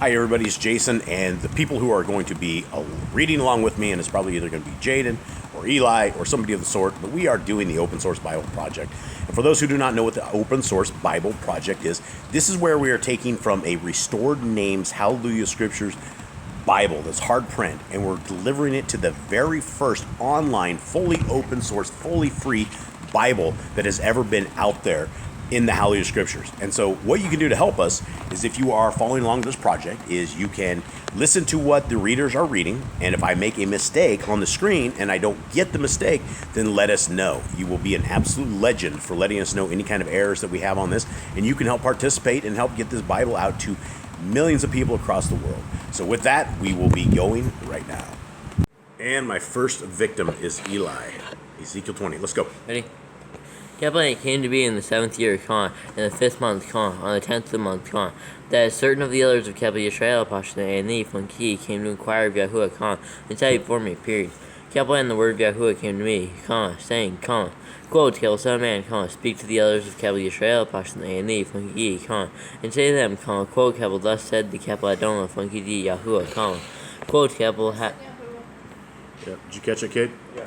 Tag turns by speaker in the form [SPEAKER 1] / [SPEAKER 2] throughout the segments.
[SPEAKER 1] Hi everybody, it's Jason, and the people who are going to be reading along with me, and it's probably either going to be Jaden or Eli or somebody of the sort, but we are doing the Open Source Bible Project. And for those who do not know what the Open Source Bible Project is, this is where we are taking from a Restored Names Hallelujah Scriptures Bible that's hard print, and we're delivering it to the very first online, fully open source, fully free Bible that has ever been out there in the Hallelujah Scriptures. And so what you can do to help us is, if you are following along this project, is you can listen to what the readers are reading, and if I make a mistake on the screen and I don't get the mistake, then let us know. You will be an absolute legend for letting us know any kind of errors that we have on this, and you can help participate and help get this Bible out to millions of people across the world. So with that, we will be going right now. And my first victim is Eli. Ezekiel 20. Let's go.
[SPEAKER 2] Ready? Completas came to be in the 7th year of Khan, in the 5th month Khan, on the 10th of the month Khan, that certain of the elders of Israel, Pashna, and the Funki came to inquire of YHWH Khan, and say before me, period. Completas and the word of YHWH came to me, Khan, saying, Khan, quote, Son of man, Khan, speak to the elders of Israel, Pashna, and the Funki Khan, and say to them, Khan, quote, thus said the Adonai, Funki di YHWH Khan, quote,
[SPEAKER 1] Yep. Did you catch it, kid?
[SPEAKER 2] Yeah.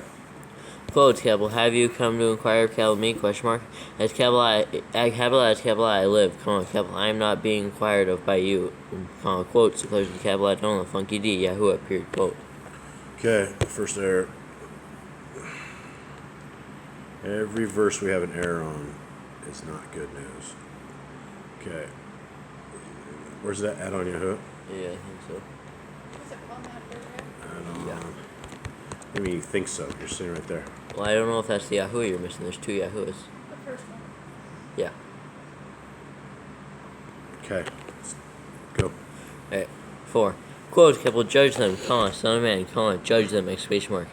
[SPEAKER 2] Quote, have you come to inquire of me, question mark? As I live, I am not being inquired of by you, quote, declares the Adonai, Funky D, YHWH, period, quote.
[SPEAKER 1] Okay, first error. Every verse we have an error on is not good news. Okay. Where's that at on YHWH?
[SPEAKER 2] Yeah, I think so.
[SPEAKER 1] I don't know. I mean, you think so. You're sitting right there.
[SPEAKER 2] Well, I don't know if that's the YHWH you're missing. There's 2 YHWHs.
[SPEAKER 3] The first one.
[SPEAKER 2] Yeah.
[SPEAKER 1] Okay. Let's go.
[SPEAKER 2] Alright. 4. Quote, judge them, son of man, judge them, exclamation mark.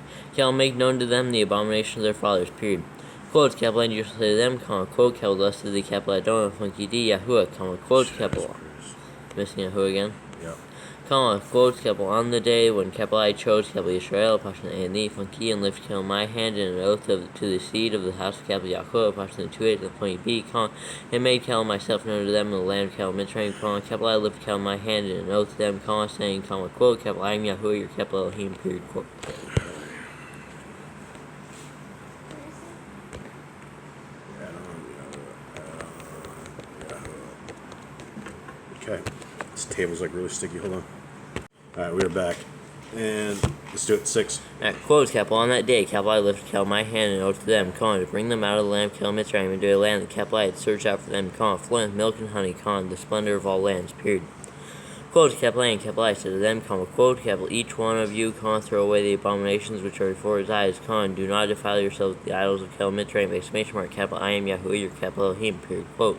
[SPEAKER 2] Make known to them the abominations of their fathers, period. Quote, and you shall say to them, quote, thus to the Adonai, Funky D, YHWH, quote, missing YHWH again.
[SPEAKER 1] Yep.
[SPEAKER 2] Quote, on the day when I chose Israel, Pashna, and the Funky, and lifted my hand in an oath to the seed of the house of YHWH, Pashna, 2:8 and 20b, and made myself known to them in the land of Mitzrayim, I lifted my hand in an oath to them, saying, quote, I am YHWH, your Elohim, period, quote.
[SPEAKER 1] Okay, this table's like really sticky. Hold on. All right, we are back, and let's do it. 6.
[SPEAKER 2] Alright, quote, on that day, I lifted my hand and oath to them, to bring them out of the land of Mitzrayim into a land that I had searched out for them, flowing with milk and honey, the splendor of all lands, period. Quote, and I said to them, quote, each one of you, throw away the abominations which are before his eyes, do not defile yourselves with the idols of Mitzrayim, exclamation mark, I am YHWH, your Elohim, period, quote.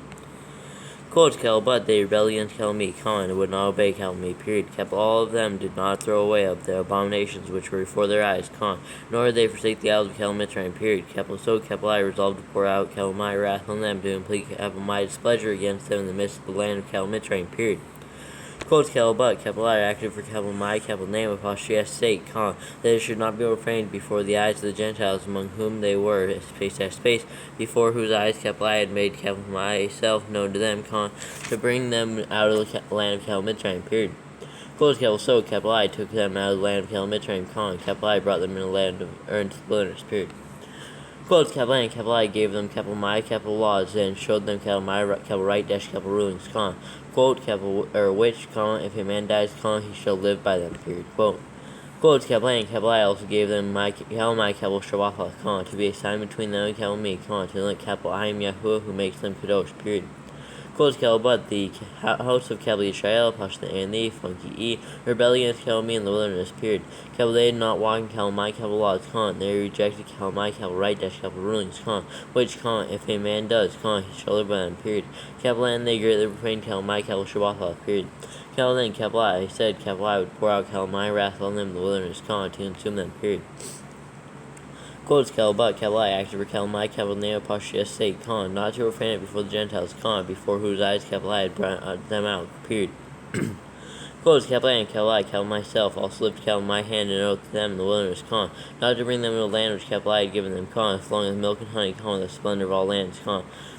[SPEAKER 2] Quote, but they rebelled against me, and would not obey me, period. All of them did not throw away of the abominations which were before their eyes, nor did they forsake the idols of Mitzrayim, period. So I resolved to pour out my wrath on them, to complete my displeasure against them in the midst of the land of Mitzrayim, period. Quote, but I acted for my name of Hashem's sake, that it should not be profaned before the eyes of the Gentiles, among whom they were, space, before whose eyes I had made myself known to them, to bring them out of the land of Mitzrayim, period. Quote, so I took them out of the land of Mitzrayim, I brought them in the land of into the wilderness, period. Quote, and I gave them my laws, and showed them my right rulings, quote, which, if a man dies, he shall live by them, period, quote. Quote, and I also gave them my Shabbat, to be a sign between them and me, to let I am YHWH, who makes them kadosh, period. Quote, but the house of Israel, Pashna, and the Funky rebellion against me in the wilderness, period. They did not walk in my laws, they rejected my right rulings, which, if a man does, he shall live by them, period. And they greatly profaned my Shabbat, period. Then I said, I would pour out my wrath on them in the wilderness, to consume them, period. Quote, but I acted for my name of Hashem's sake, not to refrain it before the Gentiles, before whose eyes I had brought them out, period. Quote, and I myself also lifted my hand and oath to them in the wilderness, not to bring them into the land which I had given them, flowing with milk and honey, the splendor of all lands,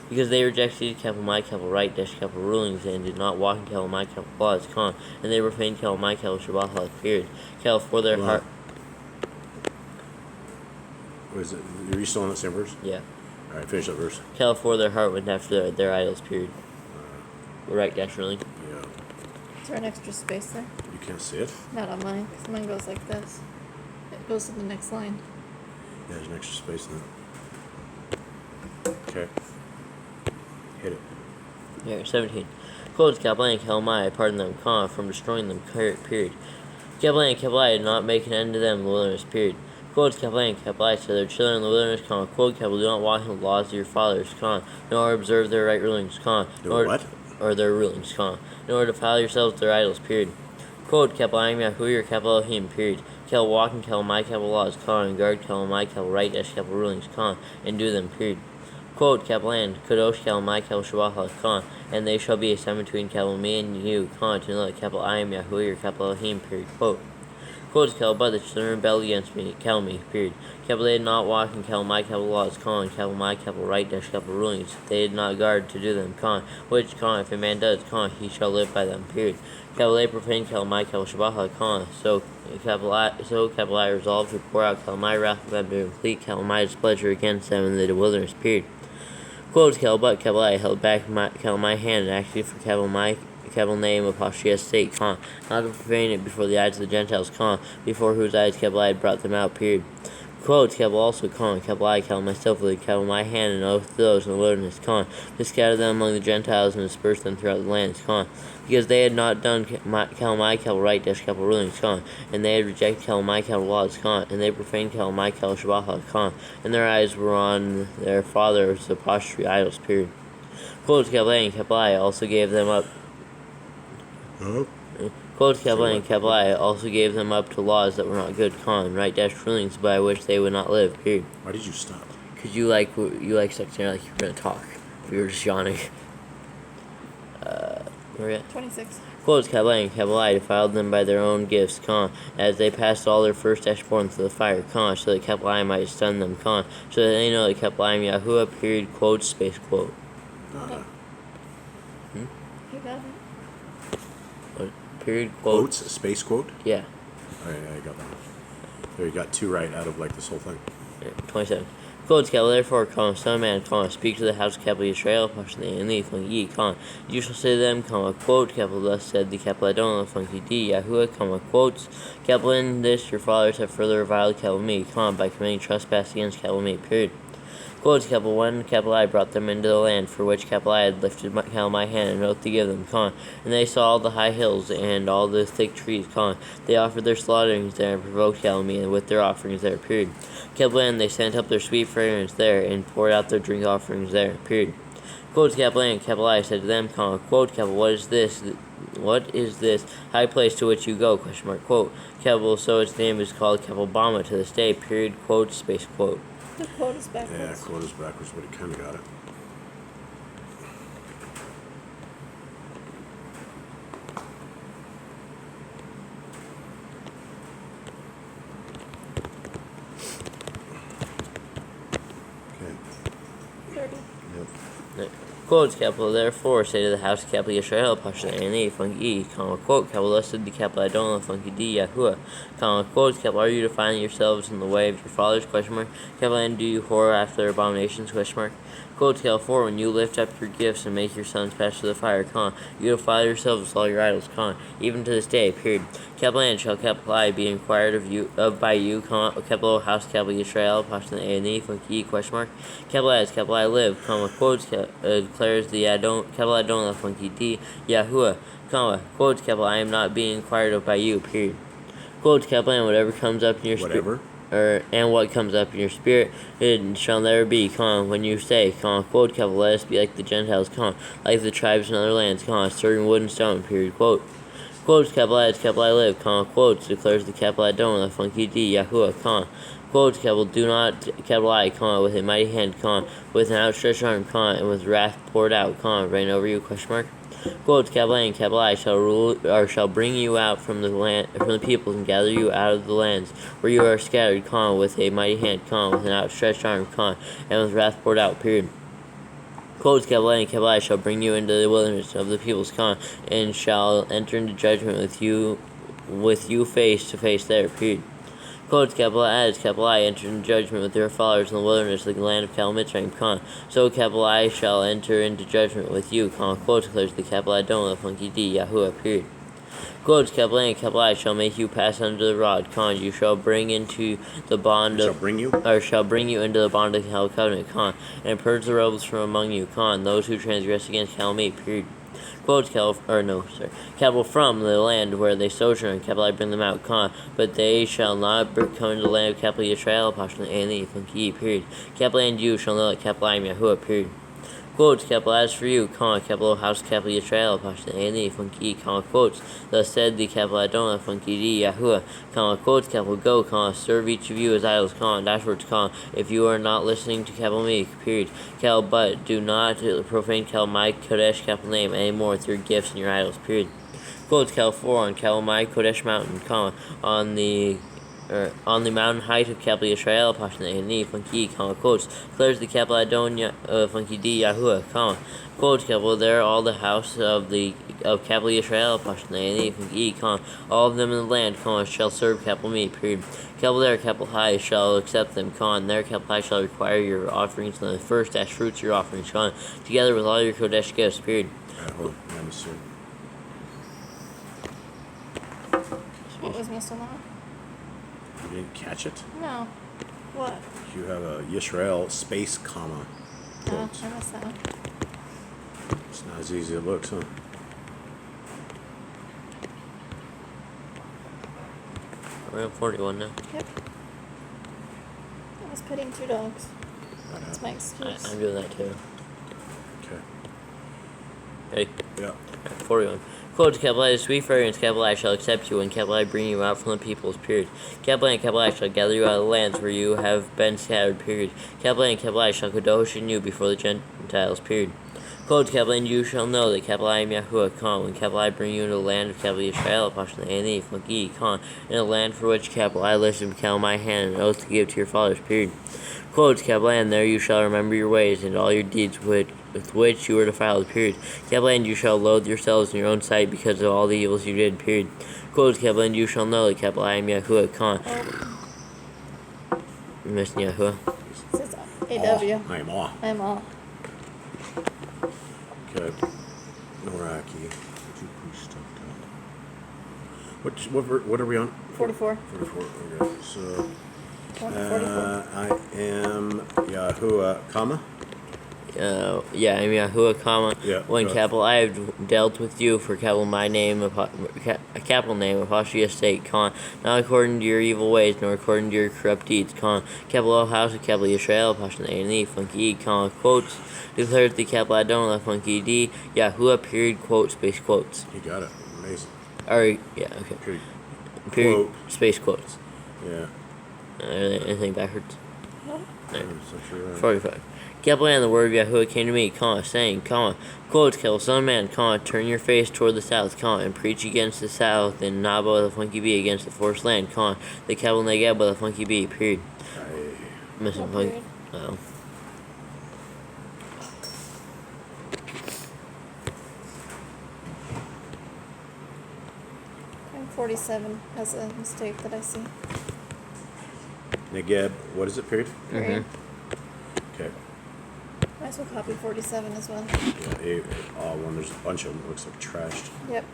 [SPEAKER 2] Because they rejected capital my capital right dash capital rulings and did not walk in capital my capital laws, con, and they profaned capital my capital Shabbat period. Capital for their
[SPEAKER 1] Wow.
[SPEAKER 2] heart.
[SPEAKER 1] Was it? Are you still on that same verse?
[SPEAKER 2] Yeah.
[SPEAKER 1] All right, finish that verse.
[SPEAKER 2] Capital for their heart went after their idols period. Right dash ruling.
[SPEAKER 1] Yeah.
[SPEAKER 3] Is there an extra space there?
[SPEAKER 1] You can't see it.
[SPEAKER 3] Not on mine, because mine goes like this. It goes to the next line.
[SPEAKER 1] Yeah, there's an extra space in there. Okay. Hit it.
[SPEAKER 2] Here, 17. Quotes capital and capital my, pardon them, con, from destroying them period. Capital and capital I did not make an end to them in the wilderness period. Quotes capital and capital I to their children in the wilderness, con, quote capital do not walk in the laws of your fathers, con, nor observe their right rulings, con,
[SPEAKER 1] Their what?
[SPEAKER 2] Or their rulings, con, nor defile yourselves with their idols, period. Quote capital I am Yahuwah your capital Elohim, period. Capital walk in capital my capital laws, con, and guard capital my capital right dash capital rulings, con, and do them, period. Quote capital and kadosh capital my capital Shabbat con, and they shall be a sign between capital me and you, con, to know that capital I am Yahuwah your capital Elohim, period. Quote capital but the children rebelled against me, capital me, period. Capital they did not walk in capital my capital laws, con, capital my capital right dash capital rulings. They did not guard to do them, con, which, con, if a man does, con, he shall live by them, period. Capital they profane capital my capital Shabbat con, so capital I resolved to pour out capital my wrath of them to complete capital my displeasure against them in the wilderness, period. Quote capital but capital I held back capital my hand and acted for capital my capital name apostrophe sake, con, not to profane it before the eyes of the Gentiles, con, before whose eyes capital I had brought them out, period. Quote capital also, con, capital I, capital myself, with capital my hand and oath to those in the wilderness, con, to scatter them among the Gentiles and disperse them throughout the lands, con, because they had not done capital my capital right dash capital rulings, con, and they had rejected capital my capital laws, con, and they profaned capital my capital Shabbat, con, and their eyes were on their fathers' apostrophe idols, period. Quote capital A and capital I also gave them up. Quote capital and capital I also gave them up to laws that were not good, con, right dash rulings by which they would not live, period.
[SPEAKER 1] Why did you stop?
[SPEAKER 2] Because you like stuck there like you were going to talk. If you were just yawning. Where are we at?
[SPEAKER 3] 26.
[SPEAKER 2] Quotes capital and capital I defiled them by their own gifts, con, as they passed all their firstborn through the fire, con, so that capital I might stun them, con, so that they know that capital I am Yahuwah, period, quote, space, quote.
[SPEAKER 3] You got it.
[SPEAKER 2] What? Period, quote.
[SPEAKER 1] Quotes, space quote?
[SPEAKER 2] Yeah.
[SPEAKER 1] Alright, I got that. There, you got two right out of like this whole thing.
[SPEAKER 2] 27. Quotes capital, therefore, con, son of man, con, speak to the house of capital Israel, and the funky con. You shall say to them, quote, capital, thus said the capital Adon, funky D, Yahuwah, quotes, capital, in this your fathers have further reviled capital me, con, by committing trespass against capital me, period. Quotes capital when capital I brought them into the land for which capital I had lifted capital my hand and oath to give them, con, and they saw all the high hills and all the thick trees, con, they offered their slaughterings there and provoked capital me and with their offerings there, period. Capital and they sent up their sweet fragrance there and poured out their drink offerings there, period. Quotes capital and capital I said to them, con, quote capital, what is this high place to which you go, question mark, quote, capital, so its name is called capital Bama to this day, period, quote, space, quote.
[SPEAKER 3] The quote is backwards.
[SPEAKER 1] Yeah, quote is backwards, but he kind of got it. Okay.
[SPEAKER 3] 30.
[SPEAKER 1] Yep.
[SPEAKER 2] Quotes capital, therefore say to the house of capital Yisrael, Pasha Ani, funky, comma, quote, capital, thus said the capital Adon, funky D, Yahuwah, comma, quotes, capital, are you defiling yourselves in the way of your fathers, question mark, capital, and do you whore after their abominations, question mark, quotes, capital, for when you lift up your gifts and make your sons pass through the fire, con, you defile yourselves with all your idols, con, even to this day, period. Capital, and shall capital I be inquired of by you, con, capital, house, capital, Yisrael, Pasha Ani, funky, question mark, capital, as capital, I live, comma, quotes, declares the capital Adon, funky D, Yahuwah, comma, quotes, capital, I am not being inquired of by you, period. Quotes, capital, and whatever comes up in your spirit, and what comes up in your spirit, it shall never be, con, when you say, con, quote, capital, let us be like the Gentiles, con, like the tribes in other lands, con, serving wood and stone, period, quote. Quotes, capital, as capital, I live, con, quotes, declares the capital Adon, the funky D, Yahuwah, con, quotes, capital, do not, capital I, con, with a mighty hand, con, with an outstretched arm, con, and with wrath poured out, con, reign over you, question mark. Quotes, capital A and capital I shall rule, or shall bring you out from the land, from the peoples, and gather you out of the lands where you are scattered, con, with a mighty hand, con, with an outstretched arm, con, and with wrath poured out, period. Quotes capital A, and capital I shall bring you into the wilderness of the peoples, and shall enter into judgment with you face to face there, period. Quotes capital as capital I entered in judgment with your followers in the wilderness of the land of Mitzrayim, so capital I shall enter into judgment with you, quotes declares the capital I don't the funky D, Yahuwah, period. Quotes capital A and capital I shall make you pass under the rod, you shall bring into the bond of shall bring you into the bond of the covenant, and purge the rebels from among you, those who transgress against me, period. Quotes capital from the land where they sojourn, capital I bring them out, but they shall not come into the land of capital Yisrael, and the funky, period. Capital A and you shall know that capital I am Yahuwah, period. Quotes capital as for you, capital house capital Yisrael, and the funky, quotes, thus said the capital Adonai funky D Yahuwah, quotes capital go, serve each of you as idols, dashboards, if you are not listening to capital me, period. But do not profane my Kodesh capital name anymore with your gifts and your idols, period. Quotes capital 4 on my Kodesh mountain, on the mountain height of capital Yisrael, and the funky, quotes, declares the capital Adonai funky D Yahuwah, quotes capital there all the house of capital Yisrael, and the funky, all of them in the land, shall serve capital me, period. Capital there capital high shall accept them, there capital high shall require your offerings and the first fruits of your offerings, together with all your Kodesh gifts, period.
[SPEAKER 3] What was missing on?
[SPEAKER 1] You didn't catch it?
[SPEAKER 3] No. What?
[SPEAKER 1] You have a Yisrael space comma.
[SPEAKER 3] No,
[SPEAKER 1] Quotes.
[SPEAKER 3] I missed that one.
[SPEAKER 1] It's not as easy as it looks, huh?
[SPEAKER 2] We're at 41 now.
[SPEAKER 3] Yep. I was petting 2 dogs. That's my excuse.
[SPEAKER 2] I'm doing that too.
[SPEAKER 1] Okay.
[SPEAKER 2] Ready?
[SPEAKER 1] Yeah.
[SPEAKER 2] 41. Quotes capital I, sweet fragrance, capital I shall accept you, and capital I bring you out from the peoples, period. Capital A and capital I shall gather you out of the lands where you have been scattered, period. Capital A and capital I shall kadosh in you before the Gentiles, period. Quotes capital A, and you shall know that capital I am Yahuwah, when capital I bring you into the land of capital Yisrael, in a land for which capital I lifted my hand and oath to give to your fathers, period. Quotes capital A, and there you shall remember your ways and all your deeds with which you were defiled, period. Capital A, and you shall loathe yourselves in your own sight because of all the evils you did, period. Quotes capital A, and you shall know that capital I am Yahuwah, You missing Yahuwah?
[SPEAKER 3] It says AW.
[SPEAKER 1] I am all.
[SPEAKER 3] I am all.
[SPEAKER 1] Okay. Noraki. What are we on?
[SPEAKER 3] 44.
[SPEAKER 1] 44. Okay. So
[SPEAKER 3] 44.
[SPEAKER 1] I am Yahuwah, comma.
[SPEAKER 2] Yeah, I'm Yahuwah,
[SPEAKER 1] Yeah,
[SPEAKER 2] when capital I have dealt with you for capital my name, capital name, apostrophe state, not according to your evil ways, nor according to your corrupt deeds, capital house of capital Yisrael, apostrophe A, funky E, quotes, declares the capital Adonai, funky D, Yahuwah, period, quote, space quotes.
[SPEAKER 1] You got it. Amazing.
[SPEAKER 2] Yeah, okay. Period,
[SPEAKER 1] Quote.
[SPEAKER 2] space quotes.
[SPEAKER 1] Yeah.
[SPEAKER 2] Anything backwards?
[SPEAKER 3] No.
[SPEAKER 1] So right.
[SPEAKER 2] 45. Capital and the word of Yahuwah came to me, saying, quotes, son of man, turn your face toward the south, and preach against the south, and Nabo the funky bee against the forest land, the capital Negeb the funky bee, period. Missing
[SPEAKER 3] No
[SPEAKER 2] funky.
[SPEAKER 3] period.
[SPEAKER 2] Oh.
[SPEAKER 3] And 47 has a mistake that I see.
[SPEAKER 1] Negeb, what is it, period?
[SPEAKER 3] Period.
[SPEAKER 1] Okay.
[SPEAKER 3] Might as well copy 47 as well.
[SPEAKER 1] Yeah, when there's a bunch of them, it looks like trashed.
[SPEAKER 3] Yep.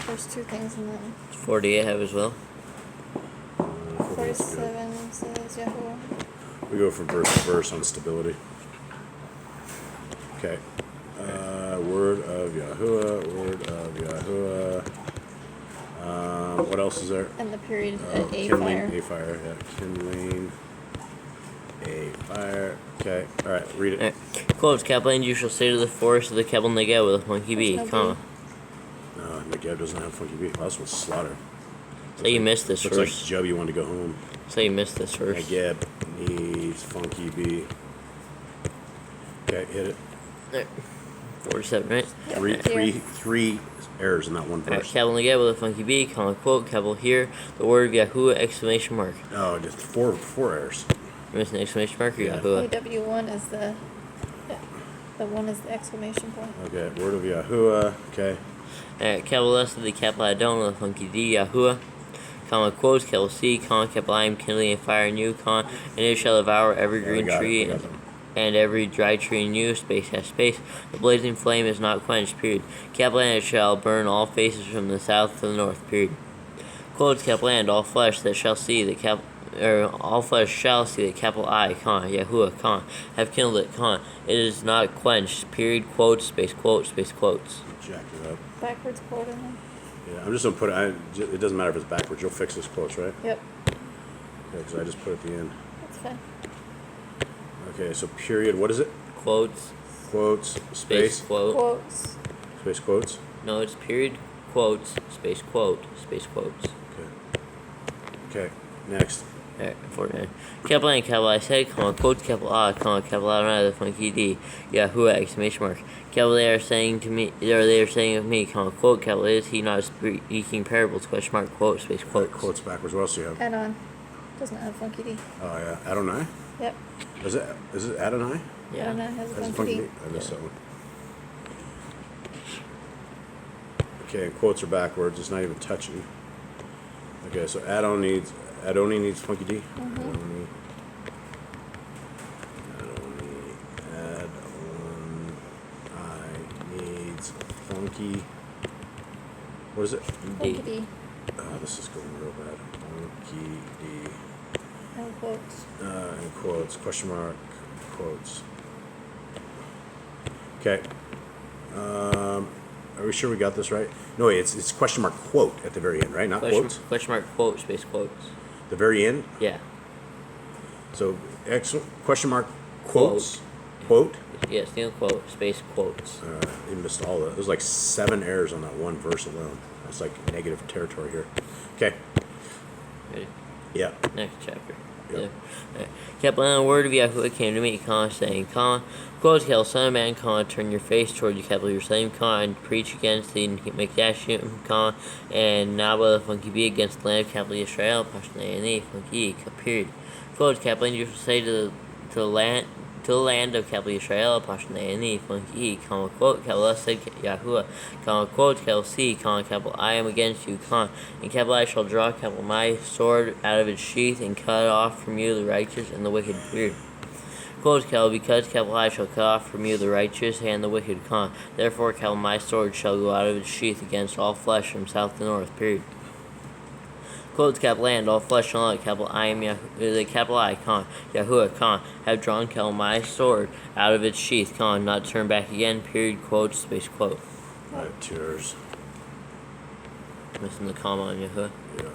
[SPEAKER 3] There's 2 things in them.
[SPEAKER 2] 48 have as well.
[SPEAKER 3] 47 says Yahuwah.
[SPEAKER 1] We go from verse to verse on stability. Okay. Word of Yahuwah, word of Yahuwah. What else is there?
[SPEAKER 3] And the period
[SPEAKER 1] Oh,
[SPEAKER 3] at A
[SPEAKER 1] kindling
[SPEAKER 3] fire.
[SPEAKER 1] a fire. Yeah, kindling a fire. Okay. All right. Read it.
[SPEAKER 2] Quotes, capital and you shall say to the forest of the capital Negeb with a funky bee,
[SPEAKER 3] There's no
[SPEAKER 1] No, Negeb doesn't have funky beat. That's what's slaughter.
[SPEAKER 2] So you missed this
[SPEAKER 1] Looks
[SPEAKER 2] verse.
[SPEAKER 1] like Job, you want to go home.
[SPEAKER 2] So you missed this verse.
[SPEAKER 1] Negeb needs funky beat. Okay, hit it.
[SPEAKER 2] Alright. 47, right?
[SPEAKER 3] Yep.
[SPEAKER 1] Three errors in that one
[SPEAKER 2] Alright,
[SPEAKER 1] verse.
[SPEAKER 2] capital Negeb with a funky bee, quote, capital here, the word of Yahuwah, exclamation mark.
[SPEAKER 1] Oh, just four errors.
[SPEAKER 2] You're missing exclamation mark or
[SPEAKER 1] Yeah.
[SPEAKER 2] Yahuwah?
[SPEAKER 3] AW1 is the The one is the exclamation point.
[SPEAKER 1] Okay, word of Yahuwah. Okay.
[SPEAKER 2] Alright, capital S of the capital I don't know the funky D, Yahuwah. Comma quotes, capital C, capital I am kindling a fire in you, and it shall devour every green tree and every dry tree in you, space has space. The blazing flame is not quenched, period. Capital N, it shall burn all faces from the south to the north, period. Quotes, capital N, all flesh that shall see the all flesh shall see the capital I, Yahuwah, have kindled it, it is not quenched, period, quotes, space quotes, space quotes.
[SPEAKER 1] Jack it up.
[SPEAKER 3] Backwards quote in there.
[SPEAKER 1] Yeah, I'm just going to put it, it doesn't matter if it's backwards. You'll fix this quotes, right?
[SPEAKER 3] Yep.
[SPEAKER 1] Okay, because I just put it at the end.
[SPEAKER 3] That's fine.
[SPEAKER 1] Okay, so period, what is it?
[SPEAKER 2] Quotes,
[SPEAKER 1] Quotes, space,
[SPEAKER 2] quote.
[SPEAKER 3] Quotes.
[SPEAKER 1] space quotes.
[SPEAKER 2] No, it's period, quotes, space quote, space quotes.
[SPEAKER 1] Okay, next.
[SPEAKER 2] Alright, 49. Capital N, capital I said, quotes, capital I, capital I, the funky D, Yahuwah, exclamation mark. Capital they are saying to me, or they are saying of me, quote, capital is he not speaking parables, question mark, quote, space quotes.
[SPEAKER 1] Quotes backwards. What else do you have?
[SPEAKER 3] Add-on. Doesn't have funky D.
[SPEAKER 1] Oh, yeah. Adonai?
[SPEAKER 3] Yep.
[SPEAKER 1] Is it Adonai?
[SPEAKER 2] Yeah.
[SPEAKER 3] Add-on has a
[SPEAKER 1] That's
[SPEAKER 3] funky D.
[SPEAKER 1] I missed that one. Okay, and quotes are backwards. It's not even touching. Okay, so Adonai needs funky D. Adonai needs funky. What is it?
[SPEAKER 3] Funky D.
[SPEAKER 1] Oh, this is going real bad. Funky D.
[SPEAKER 3] No quotes.
[SPEAKER 1] And quotes, question mark, quotes. Okay. Are we sure we got this right? No, wait, it's question mark quote at the very end, right? Not quotes?
[SPEAKER 2] Question mark, quote, space quotes.
[SPEAKER 1] The very end?
[SPEAKER 2] Yeah.
[SPEAKER 1] So, question mark quotes? Quote?
[SPEAKER 2] Yes, single quote, space quotes.
[SPEAKER 1] You missed all that. There's like 7 errors on that one verse alone. That's like negative territory here. Okay.
[SPEAKER 2] Ready?
[SPEAKER 1] Yeah.
[SPEAKER 2] Next chapter.
[SPEAKER 1] Yep.
[SPEAKER 2] Right. Capital N, the word of Yahuwah came to me, saying, quote, son of man, turn your face toward you, capital Jerusalem, and preach against the Mikdashim, and Nabba, funky be against the land of capital Israel, Pashnei, funky, period. Quote, capital N, you shall say to the land of capital Israel, Pashnei, funky, quote, capital S said Yahuwah, quote, capital C, capital I am against you, and capital I shall draw, capital my sword out of its sheath, and cut off from you the righteous and the wicked, period. Quote, capital, because capital I shall cut off from you the righteous and the wicked, therefore, capital my sword shall go out of its sheath against all flesh from south to north, period. Quotes, capital and all flesh shall not, capital I am the capital I, Yahuwah, have drawn, capital my sword out of its sheath, not turn back again, period, quote, space quote.
[SPEAKER 1] Right, tears.
[SPEAKER 2] Missing the comma on Yahuwah.
[SPEAKER 1] Yeah.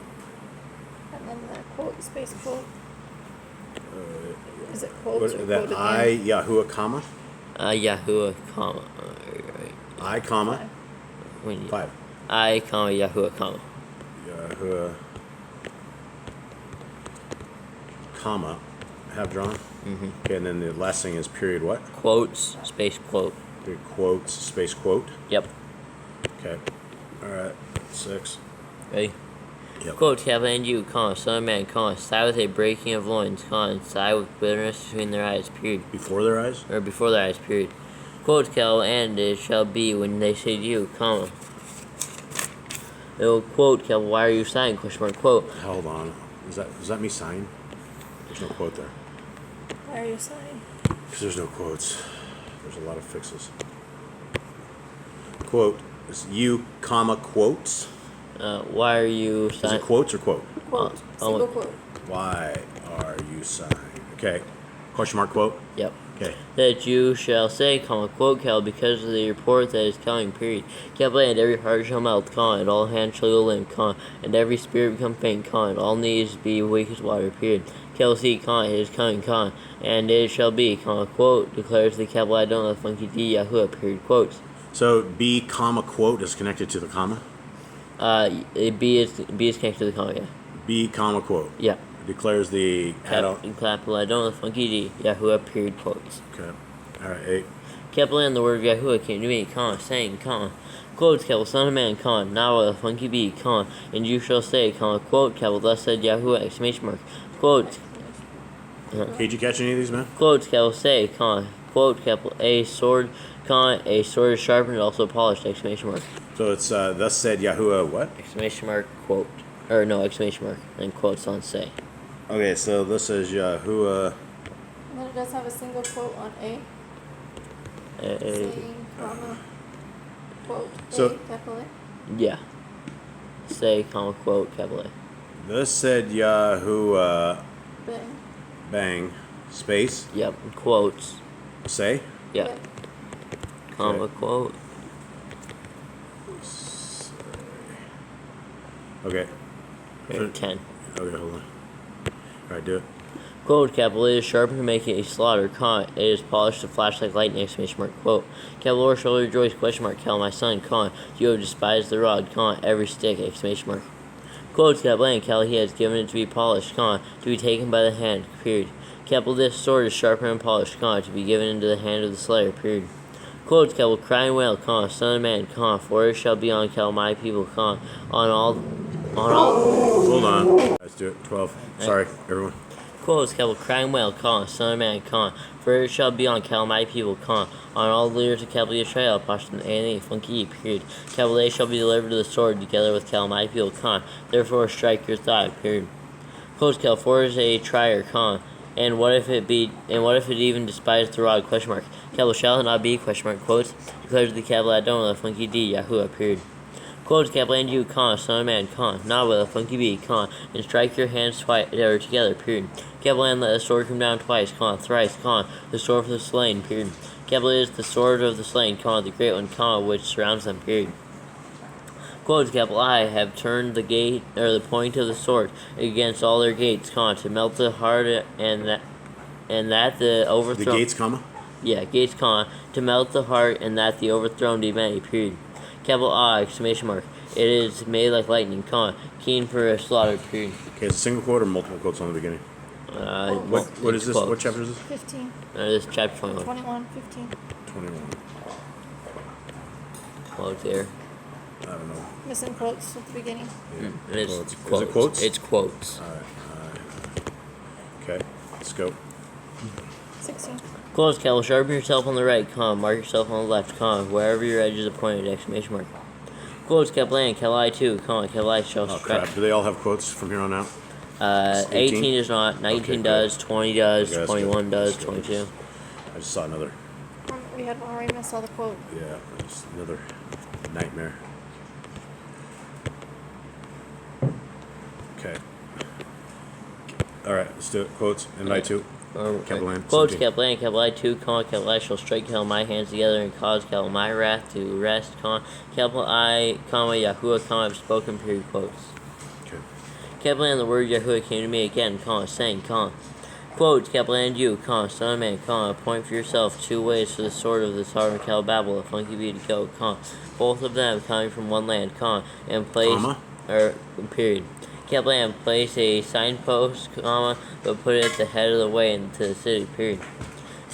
[SPEAKER 3] And then the quote, space quote. Is it
[SPEAKER 1] What,
[SPEAKER 3] quotes or
[SPEAKER 1] that
[SPEAKER 3] quote
[SPEAKER 1] I,
[SPEAKER 3] again?
[SPEAKER 1] Yahuwah, comma?
[SPEAKER 2] Yahuwah, comma. Right.
[SPEAKER 1] I, comma?
[SPEAKER 2] When you,
[SPEAKER 1] 5.
[SPEAKER 2] I, Yahuwah, comma.
[SPEAKER 1] Yahuwah, comma, have drawn. Okay, and then the last thing is period what?
[SPEAKER 2] Quotes, space quote.
[SPEAKER 1] Period quotes, space quote.
[SPEAKER 2] Yep.
[SPEAKER 1] Okay. All right. 6.
[SPEAKER 2] Ready?
[SPEAKER 1] Yep.
[SPEAKER 2] Quote, capital and you, son of man, sigh with a breaking of loins, sigh with bitterness between their eyes, period.
[SPEAKER 1] Before their eyes?
[SPEAKER 2] Or before their eyes, period. Quote, capital, and it shall be when they say to you, it will quote, capital, why are you sighing, question mark, quote.
[SPEAKER 1] Hold on. Is that me sighing? There's no quote there.
[SPEAKER 3] Why are you sighing?
[SPEAKER 1] Because there's no quotes. There's a lot of fixes. Quote is you, comma, quotes.
[SPEAKER 2] Why are you
[SPEAKER 1] Is
[SPEAKER 2] sighing?
[SPEAKER 1] it quotes or quote?
[SPEAKER 3] Quote. Single quote.
[SPEAKER 1] Why are you sighing? Okay. Question mark quote?
[SPEAKER 2] Yep.
[SPEAKER 1] Okay.
[SPEAKER 2] That you shall say, quote, capital, because of the report that is coming, period. Capital, and every heart shall melt, and all hands shall go limp, and every spirit become faint, and all knees be weak as water, period. Capital C, it is coming, and it shall be, quote, declares the capital I don't know, funky D, Yahuwah, period, quotes.
[SPEAKER 1] So B, comma, quote is connected to the comma?
[SPEAKER 2] B is connected to the comma, yeah.
[SPEAKER 1] B, comma, quote.
[SPEAKER 2] Yeah.
[SPEAKER 1] Declares the
[SPEAKER 2] Capital I don't know, funky D, Yahuwah, period, quotes.
[SPEAKER 1] Okay. All right, 8.
[SPEAKER 2] Capital and the word of Yahuwah came to me, saying, quote, capital, son of man, now a funky B, and you shall say, quote, capital, thus said Yahuwah, exclamation mark, quote,
[SPEAKER 1] Did you catch any of these, man?
[SPEAKER 2] quote, capital, say, quote, capital A, sword, a sword is sharpened, also polished, exclamation mark.
[SPEAKER 1] So it's thus said Yahuwah what?
[SPEAKER 2] Exclamation mark, quote. Or no, exclamation mark, and quotes on say.
[SPEAKER 1] Okay, so this is Yahuwah.
[SPEAKER 3] And then it does have a single quote on A. Saying, comma, quote,
[SPEAKER 1] So-
[SPEAKER 3] A, capital A.
[SPEAKER 2] Yeah. Say, comma, quote, capital A.
[SPEAKER 1] Thus said Yahuwah.
[SPEAKER 3] Bang.
[SPEAKER 1] Bang. Space.
[SPEAKER 2] Yep, quotes.
[SPEAKER 1] Say.
[SPEAKER 2] Yeah.
[SPEAKER 3] Yep.
[SPEAKER 2] Comma,
[SPEAKER 1] Okay.
[SPEAKER 2] quote.
[SPEAKER 1] Okay.
[SPEAKER 2] Okay, 10.
[SPEAKER 1] Okay, hold on. Alright, do it.
[SPEAKER 2] Quote, capital A is sharpened to make it a slaughter, comma, it is polished to flash like lightning, exclamation mark, quote. Capital Lord shall rejoice, question mark, Cal, my son, comma, you have despised the rod, comma, every stick, exclamation mark. Quote, capital A, and Cal, he has given it to be polished, comma, to be taken by the hand, period. Capital this sword is sharpened and polished, comma, to be given into the hand of the slayer, period. Quote, capital, cry and wail, comma, son of man, comma, for it shall be on, Cal, my people, comma, on all.
[SPEAKER 1] Hold on. Let's do it. 12. Sorry, everyone.
[SPEAKER 2] Quotes, capital, cry and wail, comma, son of man, comma, for it shall be on, Cal, my people, comma, on all the leaders of capital Israel, Pashtan, A, funky, period. Capital A shall be delivered to the sword, together with Cal, my people, comma, therefore strike your thigh, period. Quotes, Cal, for is a trier, comma, and what if it even despised the rod, question mark. Capital shall it not be, question mark, quotes, declares the capital Adon with a funky D, Yahuwah, period. Quotes, capital and you, comma, son of man, comma, not with a funky B, comma, and strike your hands twice, or together, period. Capital and let the sword come down twice, comma, thrice, comma, the sword for the slain, period. Capital is the sword of the slain, comma, the great one, comma, which surrounds them, period. Quotes, capital I have turned the gate, or the point of the sword, against all their gates, comma, to melt the heart, and that the overthrown.
[SPEAKER 1] The gates, comma?
[SPEAKER 2] Yeah, gates, comma, to melt the heart, and that the overthrown be many, period. Capital I, exclamation mark. It is made like lightning, comma, keen for a slaughter, period.
[SPEAKER 1] Okay, is it a single quote or multiple quotes on the beginning? What is this?
[SPEAKER 2] Quotes.
[SPEAKER 1] What chapter is this?
[SPEAKER 3] 15.
[SPEAKER 2] This is chapter 21.
[SPEAKER 3] 21, 15.
[SPEAKER 1] 21.
[SPEAKER 2] Quotes here.
[SPEAKER 1] I don't know.
[SPEAKER 3] Missing quotes at the beginning.
[SPEAKER 1] Yeah.
[SPEAKER 2] It's
[SPEAKER 1] Quotes.
[SPEAKER 2] quotes.
[SPEAKER 1] Is it quotes?
[SPEAKER 2] It's quotes.
[SPEAKER 1] Alright. Okay, let's go.
[SPEAKER 3] 16.
[SPEAKER 2] Quotes, capital, sharpen yourself on the right, comma, mark yourself on the left, comma, wherever your edge is appointed, exclamation mark. Quotes, capital A and capital I too, comma, capital I shall
[SPEAKER 1] Oh,
[SPEAKER 2] strike.
[SPEAKER 1] crap. Do they all have quotes from here on out?
[SPEAKER 2] 18 does not, 19
[SPEAKER 1] Okay,
[SPEAKER 2] does,
[SPEAKER 1] good.
[SPEAKER 2] 20 does,
[SPEAKER 1] Okay, that's
[SPEAKER 2] 21
[SPEAKER 1] good.
[SPEAKER 2] does,
[SPEAKER 1] That's good.
[SPEAKER 2] 22.
[SPEAKER 1] I just saw another.
[SPEAKER 3] We had one where we missed all the quote.
[SPEAKER 1] Yeah, just another nightmare. Okay. Alright, let's do it. Quotes. And I too. Capital N,
[SPEAKER 2] Quotes,
[SPEAKER 1] 17.
[SPEAKER 2] capital A and capital I two, comma, capital I shall strike, capital my hands together and cause, capital my wrath to rest, comma, capital I, comma, Yahuwah, comma, have spoken, period, quotes.
[SPEAKER 1] Okay.
[SPEAKER 2] Capital and the word Yahuwah came to me again, comma, saying, comma, quotes, capital and you, comma, son of man, comma, appoint for yourself 2 ways for the sword of the Tsar of Babel, a funky bee to go, comma, both of them coming from one land, comma, and place,
[SPEAKER 1] Comma?
[SPEAKER 2] period. Capital and place a signpost, comma, but put it at the head of the way into the city, period.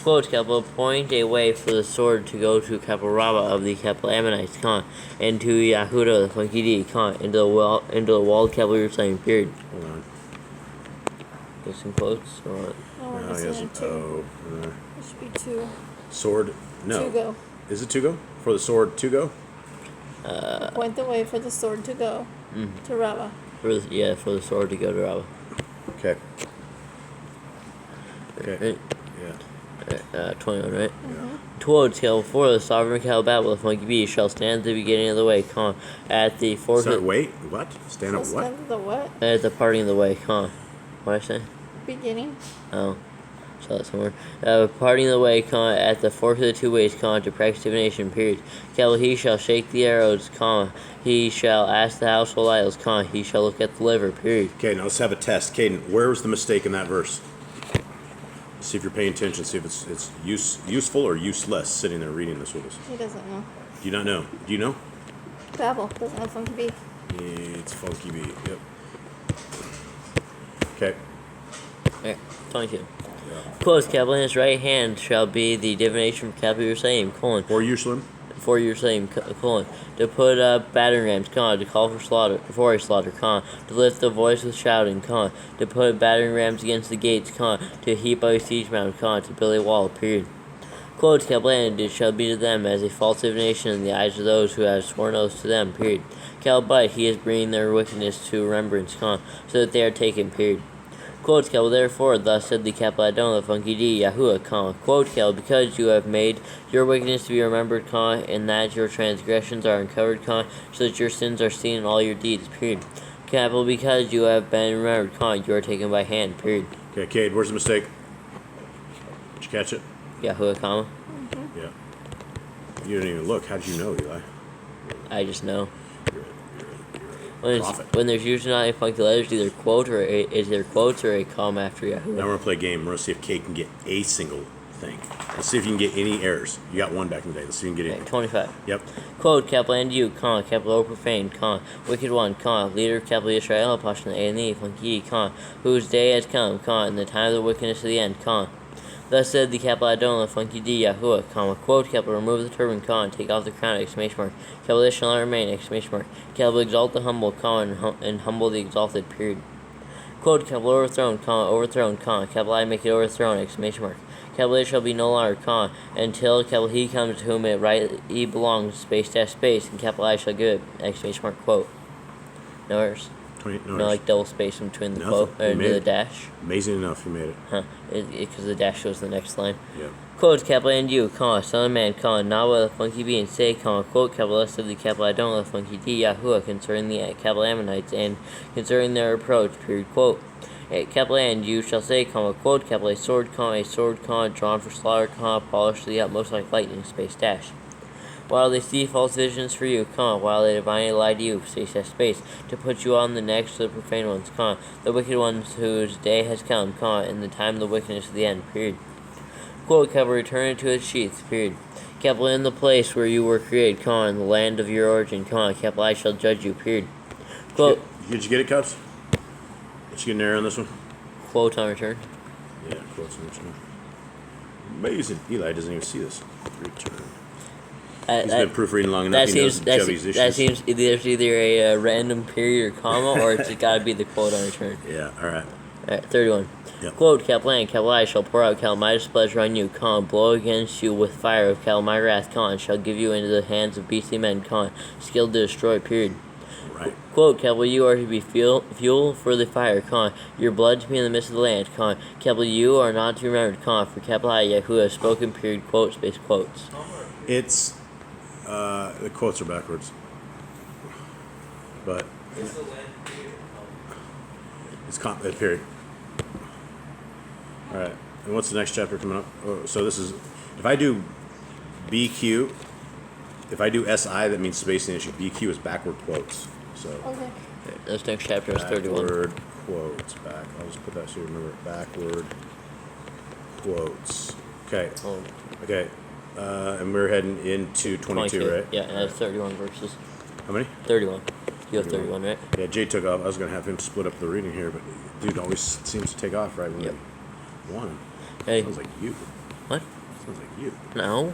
[SPEAKER 2] Quotes, capital, point a way for the sword to go to capital Rabbah of the capital Ammonites, comma, and to Yahuda, the funky D, comma, into the walled capital Jerusalem, period.
[SPEAKER 1] Hold on.
[SPEAKER 2] Get some quotes, or what?
[SPEAKER 3] No, we're
[SPEAKER 1] No, he
[SPEAKER 3] missing
[SPEAKER 1] hasn't.
[SPEAKER 3] two.
[SPEAKER 1] Oh.
[SPEAKER 3] It should be 2.
[SPEAKER 1] Sword. No.
[SPEAKER 3] 2 go.
[SPEAKER 1] Is it to go? For the sword to go?
[SPEAKER 3] Point the way for the sword to go to Rabbah.
[SPEAKER 2] For the sword to go to Rabbah.
[SPEAKER 1] Okay. Okay.
[SPEAKER 2] Right?
[SPEAKER 1] Yeah.
[SPEAKER 2] 21, right?
[SPEAKER 1] Yeah.
[SPEAKER 2] Towards capital 4, the sovereign cattle Babel, the funky bee, shall stand at the beginning of the way, comma, at the fork
[SPEAKER 1] Sorry,
[SPEAKER 2] of,
[SPEAKER 1] wait. What? Stand up. What?
[SPEAKER 3] The what?
[SPEAKER 2] at the parting of the way, comma. What did I say?
[SPEAKER 3] Beginning.
[SPEAKER 2] Oh, saw that somewhere. Parting of the way, comma, at the fork of the 2 ways, comma, to practice divination, period. Capital, he shall shake the arrows, comma, he shall ask the household idols, comma, he shall look at the liver, period.
[SPEAKER 1] Okay, now let's have a test. Caden, where was the mistake in that verse? See if you're paying attention. See if it's useful or useless sitting there reading this with us.
[SPEAKER 3] He doesn't know.
[SPEAKER 1] Do you not know? Do you know?
[SPEAKER 3] Babel doesn't have funky bee.
[SPEAKER 1] It's funky beat. Yep. Okay.
[SPEAKER 2] Alright, 22.
[SPEAKER 1] Yeah.
[SPEAKER 2] Quotes, capital, in his right hand shall be the divination from capital Jerusalem, colon,
[SPEAKER 1] Or Jerusalem.
[SPEAKER 2] for Jerusalem, colon, to put up battering rams, comma, to call for a slaughter, comma, to lift the voice with shouting, comma, to put battering rams against the gates, comma, to heap up a siege mound, comma, to build a wall, period. Quote, capital A, and it shall be to them as a false divination in the eyes of those who have sworn oaths to them, period. Capital B, he is bringing their wickedness to remembrance, so that they are taken, period. Quote, capital, therefore, thus said the capital Adon, the funky D, YHWH, quote, capital, because you have made your wickedness to be remembered, and that your transgressions are uncovered, so that your sins are seen in all your deeds, period. Capital, because you have been remembered, you are taken by hand, period.
[SPEAKER 1] Okay, Cade, where's the mistake? Did you catch it?
[SPEAKER 2] YHWH,
[SPEAKER 1] Yeah. You didn't even look. How did you know, Eli?
[SPEAKER 2] I just know.
[SPEAKER 1] You're a prophet.
[SPEAKER 2] When there's usually not any funky letters, either quote or is there quotes or a comma after Yahoo.
[SPEAKER 1] Now we're going to play a game. We're going to see if Cade can get a single thing. Let's see if you can get any errors. You got one back in the day. Let's see if you can get any.
[SPEAKER 2] 25.
[SPEAKER 1] Yep.
[SPEAKER 2] Quote, capital and you, capital O profane, wicked one, leader, capital Israel, Pashan A and E, funky, whose day has come, in the time of the wickedness of the end, Thus said the capital Adon, funky D, YHWH, quote, capital, remove the turban, take off the crown, exclamation mark, capital, this shall not remain, exclamation mark, capital, exalt the humble, and humble the exalted, period. Quote, capital, overthrown, capital I make it overthrown, exclamation mark, capital, it shall be no longer, until, capital, he comes to whom it rightly belongs, space, and capital I shall give it, exclamation mark, quote. No errors. No, like double space in between the quote and the dash.
[SPEAKER 1] Amazing enough, you made it.
[SPEAKER 2] Huh? Because the dash goes to the next line.
[SPEAKER 1] Yep.
[SPEAKER 2] Quote, capital and you, son of man, not with a funky B and say, quote, capital S of the capital I don't with a funky D, YHWH, concerning the capital Ammonites and concerning their approach, period, quote. Capital and you shall say, quote, capital a sword, drawn for slaughter, polished to the utmost like lightning, space, dash. While they see false visions for you, while they divinely lie to you, space, to put you on the necks of the profane ones, the wicked ones whose day has come, in the time of the wickedness of the end, period. Quote, capital, return it to its sheath, period. Capital, in the place where you were created, in the land of your origin, capital, I shall judge you, period. Quote,
[SPEAKER 1] did you get it, Cubs? Did you get an error on this one?
[SPEAKER 2] Quote on return.
[SPEAKER 1] Yeah, quotes on return. Amazing. Eli doesn't even see this. Return. He's been proofreading long enough.
[SPEAKER 2] That seems there's either a random period or comma, or it's got to be the quote on return.
[SPEAKER 1] Yeah, all right.
[SPEAKER 2] 31.
[SPEAKER 1] Yep.
[SPEAKER 2] Quote, capital and capital I shall pour out my displeasure on you, blow against you with fire of my wrath, shall give you into the hands of beastly men, skilled to destroy, period.
[SPEAKER 1] Right.
[SPEAKER 2] Quote, capital, you are to be fuel for the fire, your blood to be in the midst of the land, capital, you are not to be remembered, for capital I, YHWH, has spoken, period, quote, space, quotes.
[SPEAKER 1] It's, the quotes are backwards. But it's period. All right. And what's the next chapter coming up? Oh, so this is, if I do BQ, if I do SI, that means spacing issue. BQ is backward quotes. So
[SPEAKER 3] Okay.
[SPEAKER 2] This next chapter is 31.
[SPEAKER 1] Backward quotes. I'll just put that so you remember it. Backward quotes. Okay.
[SPEAKER 2] Oh,
[SPEAKER 1] Okay. And we're heading into 22, right?
[SPEAKER 2] Yeah, and that's 31 verses.
[SPEAKER 1] How many?
[SPEAKER 2] 31. You have 31, right?
[SPEAKER 1] Yeah, Jay took off. I was going to have him split up the reading here, but dude always seems to take off right when
[SPEAKER 2] Yep.
[SPEAKER 1] we want him.
[SPEAKER 2] Hey.
[SPEAKER 1] Sounds like you.
[SPEAKER 2] What?
[SPEAKER 1] Sounds like you.
[SPEAKER 2] No.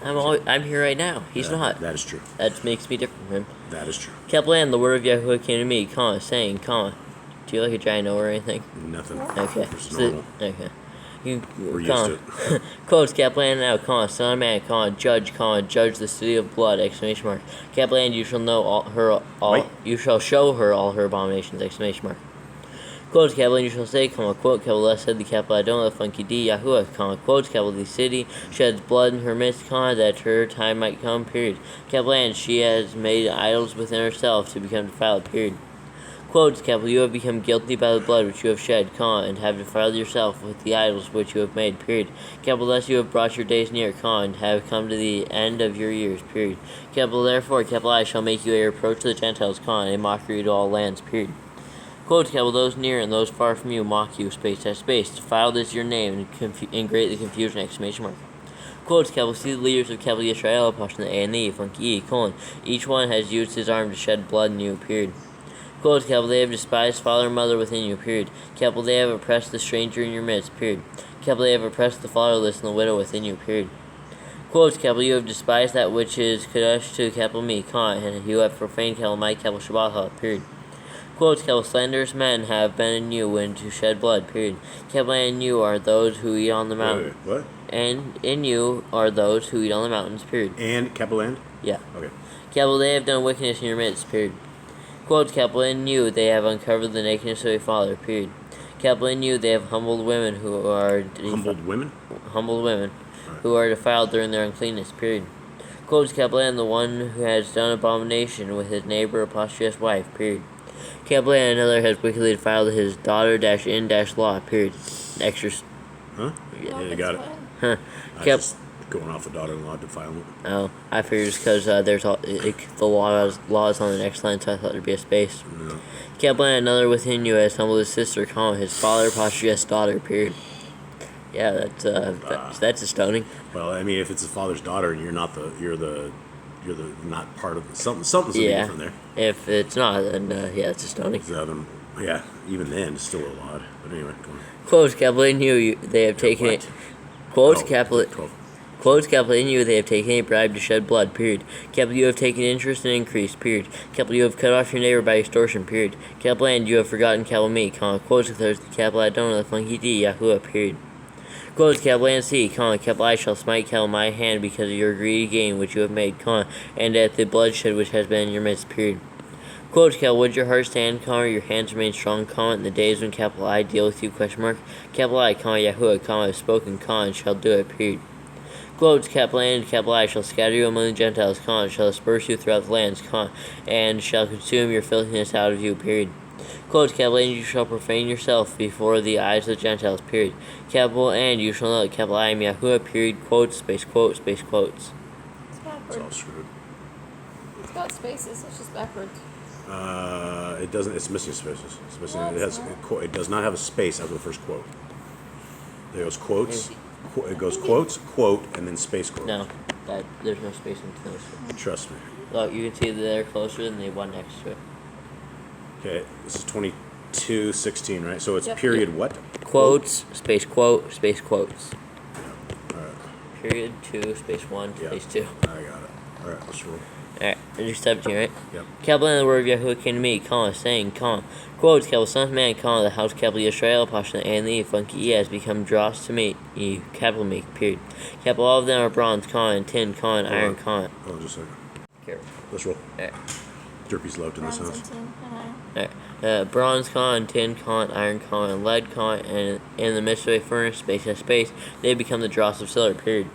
[SPEAKER 2] I'm here right now. He's not.
[SPEAKER 1] That is true.
[SPEAKER 2] That makes me different from him.
[SPEAKER 1] That is true.
[SPEAKER 2] Capital and the word of YHWH came to me, saying, do you like a giant O or anything?
[SPEAKER 1] Nothing.
[SPEAKER 2] Okay.
[SPEAKER 1] It's normal.
[SPEAKER 2] Okay.
[SPEAKER 1] We're used to it.
[SPEAKER 2] Quotes, capital and now, son of man, judge the city of blood, exclamation mark. Capital and you shall know
[SPEAKER 1] Wait.
[SPEAKER 2] you shall show her all her abominations, exclamation mark. Quotes, capital, and you shall say, quote, capital, thus said the capital, I don't let funky D, YHWH, quotes, capital, the city sheds blood in her midst, that her time might come, period. Capital, and she has made idols within herself to become defiled, period. Quotes, capital, you have become guilty by the blood which you have shed, and have defiled yourself with the idols which you have made, period. Capital, thus you have brought your days near, and have come to the end of your years, period. Capital, therefore, capital, I shall make you a reproach to the Gentiles, a mockery to all lands, period. Quote, capital, those near and those far from you mock you, space, defiled is your name, and greatly confusion, exclamation mark. Quote, capital, see the leaders of capital Israel, Pashan A and E, funky E, each one has used his arm to shed blood in you, period. Quote, capital, they have despised father and mother within you, period. Capital, they have oppressed the stranger in your midst, period. Capital, they have oppressed the fatherless and the widow within you, period. Quote, capital, you have despised that which is Kadesh to capital me, and you have profaned capital my capital Shabbat, period. Quote, Kel, slanderous men have been in you when to shed blood, period. Kel, and you are those who eat on the mountain.
[SPEAKER 1] Wait, what?
[SPEAKER 2] And in you are those who eat on the mountains, period.
[SPEAKER 1] And Kebeland?
[SPEAKER 2] Yeah.
[SPEAKER 1] Okay.
[SPEAKER 2] Kel, they have done wickedness in your midst, period. Quote, Kel, in you they have uncovered the nakedness of your father, period. Kel, in you they have humbled women who are...
[SPEAKER 1] Humbled women?
[SPEAKER 2] Humbled women,
[SPEAKER 1] Right.
[SPEAKER 2] who are defiled during their uncleanness, period. Quote, Kaplan, the one who has done abomination with his neighbor, prostitute wife, period. Kaplan, another, has wickedly defiled his daughter-in-law, period. Extra.
[SPEAKER 1] Huh?
[SPEAKER 3] No,
[SPEAKER 1] Yeah, you
[SPEAKER 3] it's
[SPEAKER 1] got it.
[SPEAKER 3] fine.
[SPEAKER 2] Huh.
[SPEAKER 1] I
[SPEAKER 2] Kep-
[SPEAKER 1] just going off the daughter-in-law defilement.
[SPEAKER 2] Oh, I figured it's because there's the law is on the next line, so I thought there'd be a space.
[SPEAKER 1] No.
[SPEAKER 2] Kaplan, another within you, has humbled his sister, his father, prostitute daughter, period. Yeah, that's a stoning.
[SPEAKER 1] Well, I mean, if it's his father's daughter and you're the not part of something's gonna be different there.
[SPEAKER 2] If it's not, then yeah, it's a stoning.
[SPEAKER 1] So, yeah, even then, it's still a lot. But anyway, go on.
[SPEAKER 2] Quote, Kaplan, they have taken
[SPEAKER 1] what?
[SPEAKER 2] it. Quote,
[SPEAKER 1] Oh,
[SPEAKER 2] Kaplan.
[SPEAKER 1] 12.
[SPEAKER 2] Quote, Kaplan, they have taken a bribe to shed blood, period. Kaplan, you have taken interest and increase, period. Kaplan, you have cut off your neighbor by extortion, period. Kaplan, you have forgotten Kaplan me, quote, Kaplan, I don't know the funky D, Yahuwah, period. Quote, Kaplan, see, Kaplan, I shall smite my hand because of your greedy gain which you have made, and at the bloodshed which has been in your midst, period. Quote, Kel, would your heart stand, or your hands remain strong, in the days when capital I deal with you, question mark? Capital I, Yahuwah, I have spoken, and shall do it, period. Quote, Kaplan, I shall scatter you among the Gentiles, shall disperse you throughout the lands, and shall consume your filthiness out of you, period. Quote, Kaplan, you shall profane yourself before the eyes of the Gentiles, period. Capital, and you shall know that I am Yahuwah, period, quote, space quotes.
[SPEAKER 3] It's
[SPEAKER 1] It's all
[SPEAKER 3] backwards.
[SPEAKER 1] screwed.
[SPEAKER 3] It's got spaces. It's just backwards.
[SPEAKER 1] It doesn't. It's missing spaces. It's missing.
[SPEAKER 3] No,
[SPEAKER 1] it
[SPEAKER 3] it's
[SPEAKER 1] has.
[SPEAKER 3] not.
[SPEAKER 1] It does not have a space after the first quote. There goes quotes. It goes
[SPEAKER 3] think
[SPEAKER 1] quotes, quote, and then space quote.
[SPEAKER 2] No, there's no space in those.
[SPEAKER 1] Trust me.
[SPEAKER 2] Look, you can see that they're closer than the one next to it.
[SPEAKER 1] Okay, this is 22:16, right? So it's
[SPEAKER 3] Yep.
[SPEAKER 1] period what?
[SPEAKER 2] Quotes, space quote, space quotes.
[SPEAKER 1] All right.
[SPEAKER 2] Period 2, space 1,
[SPEAKER 1] Yeah.
[SPEAKER 2] space 2.
[SPEAKER 1] I got it. All right, let's roll.
[SPEAKER 2] Alright, you're 17, right?
[SPEAKER 1] Yep.
[SPEAKER 2] Kaplan, the word of Yahuwah came to me, saying, quotes, Kaplan, son of man, the house Kaplan Yisrael, Pasha, and the funky has become dross to me, Kaplan me, period. Kaplan, all of them are bronze, and tin, iron,
[SPEAKER 1] Hold on just a second.
[SPEAKER 2] Careful.
[SPEAKER 1] Let's roll.
[SPEAKER 2] Alright.
[SPEAKER 1] Derpy's loved in this
[SPEAKER 3] Bronze
[SPEAKER 1] house.
[SPEAKER 3] and tin and iron.
[SPEAKER 2] Alright. Bronze, tin, iron, and lead, and in the midst of a furnace, space has space, they become the dross of silver, period.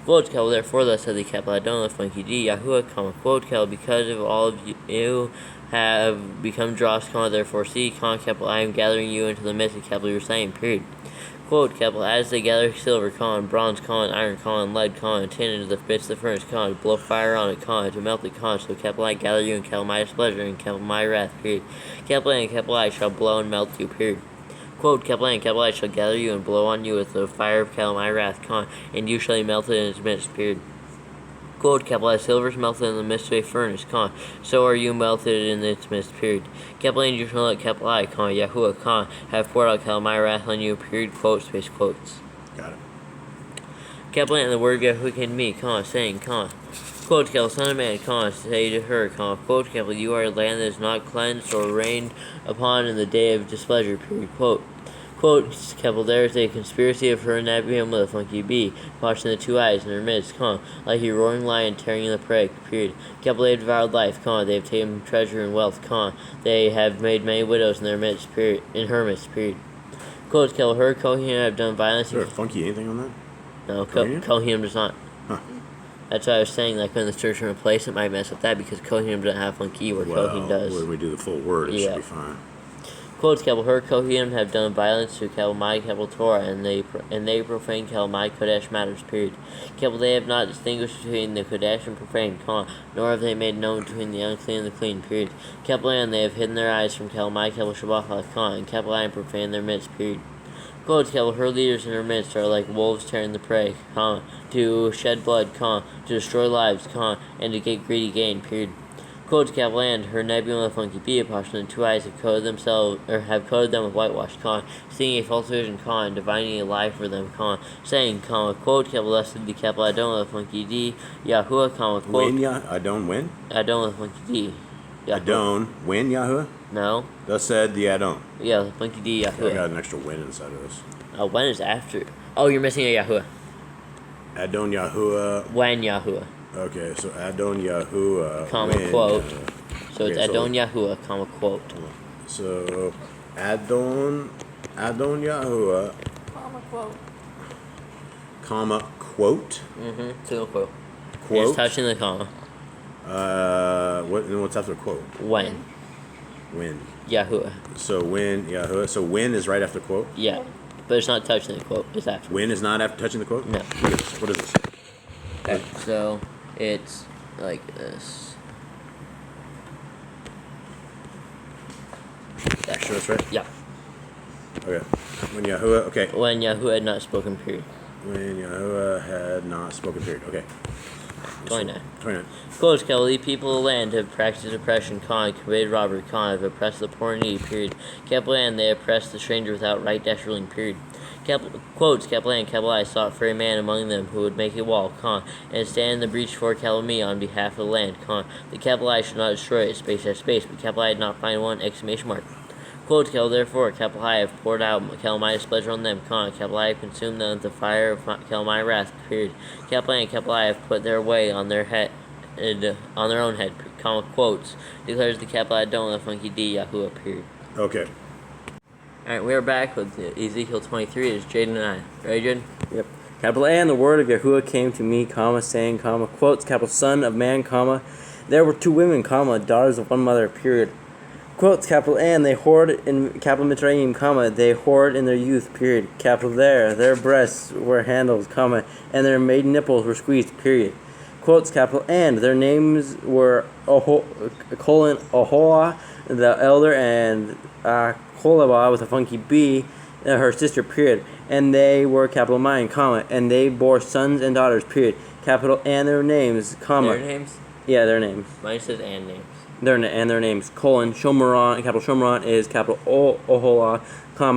[SPEAKER 2] Quote, Kel, therefore thus said the Kaplan, I don't know funky D, Yahuwah, quote, Kel, because of all of you have become dross, therefore see, Kaplan, I am gathering you into the midst of Kaplan, you're saying, period. Quote, Kaplan, as they gather silver, bronze, iron, lead, and tin into the midst of the furnace, to blow fire on it, to melt it, so Kaplan, I gather you in Kaplan, my displeasure, and Kaplan, my wrath, period. Kaplan, I shall blow and melt you, period. Quote, Kaplan, I shall gather you and blow on you with the fire of my wrath, and you shall be melted in its midst, period. Quote, Kaplan, silver is melted in the midst of a furnace, so are you melted in its midst, period. Kaplan, you shall let Kaplan, Yahuwah, have poured out my wrath on you, period, quote, space quotes.
[SPEAKER 1] Got it.
[SPEAKER 2] Kaplan, the word of Yahuwah came to me, saying, quote, Kaplan, son of man, say to her, quote, Kaplan, you are a land that is not cleansed or rained upon in the day of displeasure, period, quote. Quote, Kaplan, there is a conspiracy of her and Nebium with a funky bee, watching the two eyes in her midst, like a roaring lion tearing in the prey, period. Kaplan, they have devoured life, they have taken treasure and wealth, they have made many widows in their midst, period, in her midst, period. Quote, Kaplan, her Kohen have done violence.
[SPEAKER 1] Is there a funky anything on that?
[SPEAKER 2] No,
[SPEAKER 1] Kohen?
[SPEAKER 2] Kohen does not.
[SPEAKER 1] Huh.
[SPEAKER 2] That's why I was saying, like, when the church in a place, it might mess up that, because Kohen doesn't have funky, where Kohen does.
[SPEAKER 1] When we do the full word, it
[SPEAKER 2] Yeah.
[SPEAKER 1] should be fine.
[SPEAKER 2] Quotes, Kaplan, her Kohen have done violence to Kaplan, my Torah, and they profane Kaplan, my Kodesh matters, period. Kaplan, they have not distinguished between the Kodesh and profane, nor have they made known between the unclean and the clean, period. Kaplan, they have hidden their eyes from Kaplan, my Shabbat, and Kaplan, profane their midst, period. Quotes, Kaplan, her leaders in her midst are like wolves tearing the prey, to shed blood, to destroy lives, and to get greedy gain, period. Quotes, Kaplan, her Nebula funky bee apostle, and two eyes have coated them with whitewash, seeing a false vision, and divining a lie for them, saying, quote, Kaplan, blessed be Kaplan, I don't know funky D, Yahuwah, quote,
[SPEAKER 1] When ya? I don't win?
[SPEAKER 2] I don't know funky D. Yahuwah.
[SPEAKER 1] Adon, when Yahuwah?
[SPEAKER 2] No.
[SPEAKER 1] Thus said the Adon.
[SPEAKER 2] Yeah, the funky D
[SPEAKER 1] I
[SPEAKER 2] Yahuwah.
[SPEAKER 1] got an extra when inside of this.
[SPEAKER 2] When is after? Oh, you're missing a Yahuwah.
[SPEAKER 1] Adon Yahuwah.
[SPEAKER 2] When Yahuwah.
[SPEAKER 1] Okay, so Adon Yahuwah.
[SPEAKER 2] Comma,
[SPEAKER 1] when
[SPEAKER 2] quote.
[SPEAKER 1] Yahuwah.
[SPEAKER 2] So it's
[SPEAKER 1] Okay,
[SPEAKER 2] Adon Yahuwah, comma, quote.
[SPEAKER 1] So Adon Yahuwah,
[SPEAKER 3] Comma quote.
[SPEAKER 1] comma, quote.
[SPEAKER 2] Single quote.
[SPEAKER 1] Quote.
[SPEAKER 2] It's touching the comma.
[SPEAKER 1] What's after quote?
[SPEAKER 2] When.
[SPEAKER 1] When.
[SPEAKER 2] Yahuwah.
[SPEAKER 1] So when Yahuwah. So when is right after quote.
[SPEAKER 2] Yeah. But it's not touching the quote. It's after.
[SPEAKER 1] When is not after touching the quote.
[SPEAKER 2] No.
[SPEAKER 1] Look at this. What is this?
[SPEAKER 2] Okay, so it's like this.
[SPEAKER 1] You sure that's right?
[SPEAKER 2] Yeah.
[SPEAKER 1] Okay. When Yahuwah. Okay.
[SPEAKER 2] When Yahuwah had not spoken, period.
[SPEAKER 1] When Yahuwah had not spoken. Period. Okay.
[SPEAKER 2] 29.
[SPEAKER 1] 29.
[SPEAKER 2] Quotes, the people of the land have practiced oppression, committed robbery, have oppressed the poor and needy, period. And they oppressed the stranger without right dash ruling, period. Quotes, and I sought for a man among them who would make a wall, and stand in the breach for me on behalf of the land, the I should not destroy it, space dash space, but I did not find one, exclamation mark. Quote, therefore, I have poured out my displeasure on them, I have consumed them with the fire of my wrath, period. And I have put their way on their head, on their own head, quotes, declares the Adon, the funky D, Yahuwah, period.
[SPEAKER 1] Okay.
[SPEAKER 2] Alright, we are back with Ezekiel 23. It's Jaden and I. Ready, Jaden?
[SPEAKER 4] Yep. Capital A, and the word of Yahuwah came to me, saying, quotes, capital Son of Man, there were two women, daughters of one mother, period. Quotes, capital A, and they whored in capital Mitzrayim, they whored in their youth, period. Capital their breasts were handled, and their maiden nipples were squeezed, period. Quotes, capital and their names were Ahoah, the elder, and Kolabah with a funky B, her sister, period. And they were capital mine, and they bore sons and daughters, period. Capital and their names,
[SPEAKER 2] Their names?
[SPEAKER 4] Yeah, their names.
[SPEAKER 2] Mine says and names.
[SPEAKER 4] Their names, Shomeron, capital Shomeron is capital Oholah,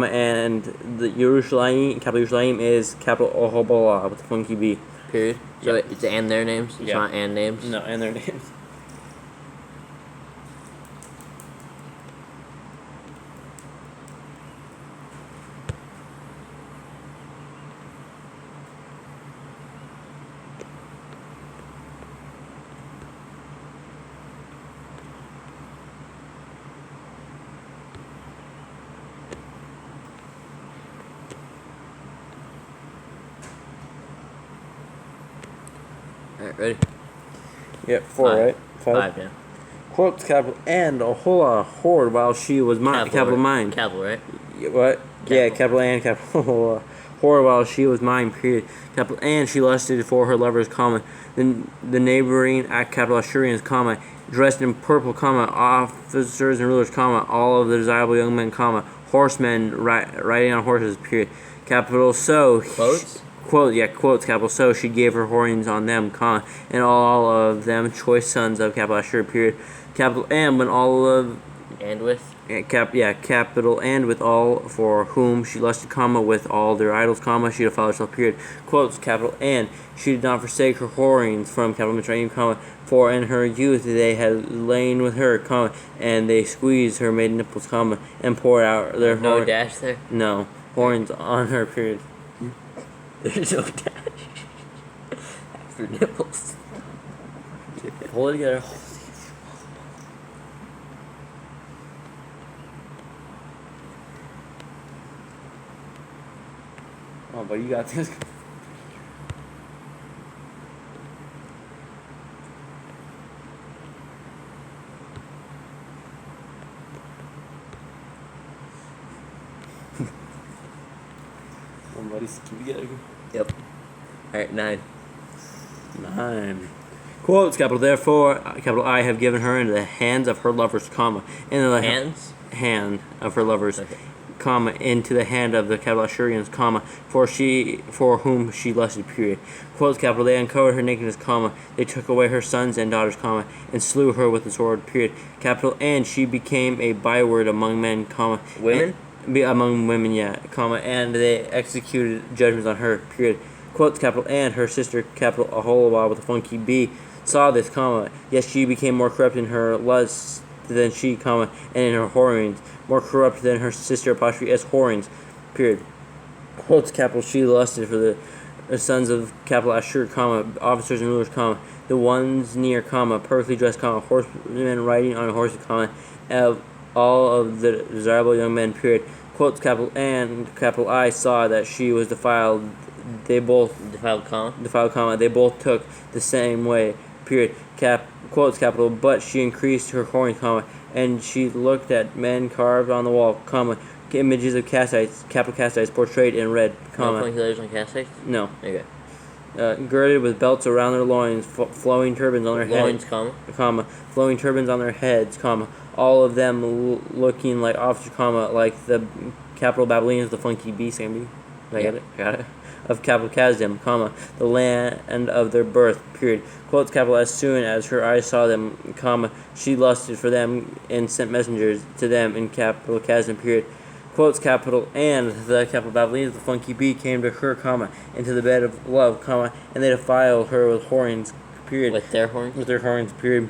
[SPEAKER 4] and the Yerushalayim, capital Yerushalayim is capital Ohobolah with a funky B.
[SPEAKER 2] Period. So it's and their names? It's not and names?
[SPEAKER 4] No, and their names.
[SPEAKER 2] Alright, ready?
[SPEAKER 4] Yep, 4,
[SPEAKER 2] Five.
[SPEAKER 4] right?
[SPEAKER 2] 5, yeah.
[SPEAKER 4] Quotes, capital and Oholah whored while she was mine, capital mine.
[SPEAKER 2] Capital, right?
[SPEAKER 4] What? Yeah, capital and capital whore while she was mine, period. Capital and she lusted for her lovers, Then the neighboring capital Ashurians, dressed in purple, officers and rulers, all of the desirable young men, horsemen riding on horses, period. Capital so.
[SPEAKER 2] Quotes?
[SPEAKER 4] Quotes, capital so she gave her whorings on them, and all of them choice sons of capital Ashur, period. Capital M, when all of
[SPEAKER 2] And with?
[SPEAKER 4] capital and with all for whom she lusted, with all their idols, she defiled herself, period. Quotes, capital and she did not forsake her whorings from capital Mitzrayim, for in her youth they had lain with her, and they squeezed her maiden nipples, and poured out their
[SPEAKER 2] No dash there?
[SPEAKER 4] No, whorings on her, period.
[SPEAKER 2] There's no dash. After nipples.
[SPEAKER 4] Hold it together. Oh, but you got this. Somebody's keep together.
[SPEAKER 2] Yep. Alright, 9.
[SPEAKER 4] 9. Quotes, capital therefore, capital I have given her into the hands of her lovers, and the hand of her lovers,
[SPEAKER 2] Okay.
[SPEAKER 4] Into the hand of the capital Ashurians, for whom she lusted, period. Quotes, capital they uncovered her nakedness, they took away her sons and daughters, and slew her with the sword, period. Capital and she became a byword among men,
[SPEAKER 2] Women?
[SPEAKER 4] Among women, and they executed judgments on her, period. Quotes, capital and her sister, capital Aholabah with a funky B, saw this, yes, she became more corrupt in her lusts than she, comma, and in her whorings, more corrupt than her sister, apostrophe S, whorings, period. Quotes, capital, she lusted for the sons of capital Ashur, comma, officers and rulers, comma, the ones near, comma, perfectly dressed, comma, horsemen riding on horses, comma, of all of the desirable young men, period. Quotes, capital, and capital I saw that she was defiled. They both defiled, comma. They both took the same way, period. Quotes, capital, but she increased her whoring, comma, and she looked at men carved on the wall, comma, images of castites, capital castites, portrayed in red, comma.
[SPEAKER 2] No funky letters on castites?
[SPEAKER 4] No.
[SPEAKER 2] Okay.
[SPEAKER 4] Girded with belts around their loins, flowing turbans on their
[SPEAKER 2] Loins,
[SPEAKER 4] heads, comma, flowing turbans on their heads, comma, all of them looking like officers, comma, like the capital Babylonians, the funky beast, Did I get it? Got it? Of capital Kasdim, comma, the land of their birth, period. Quotes, capital, as soon as her eyes saw them, comma, she lusted for them and sent messengers to them in capital Kasdim, period. Quotes, capital, and the capital Babylonians, the funky bee, came to her, comma, into the bed of love, comma, and they defiled her with whorings, period.
[SPEAKER 2] With their horns?
[SPEAKER 4] With their whorings, period.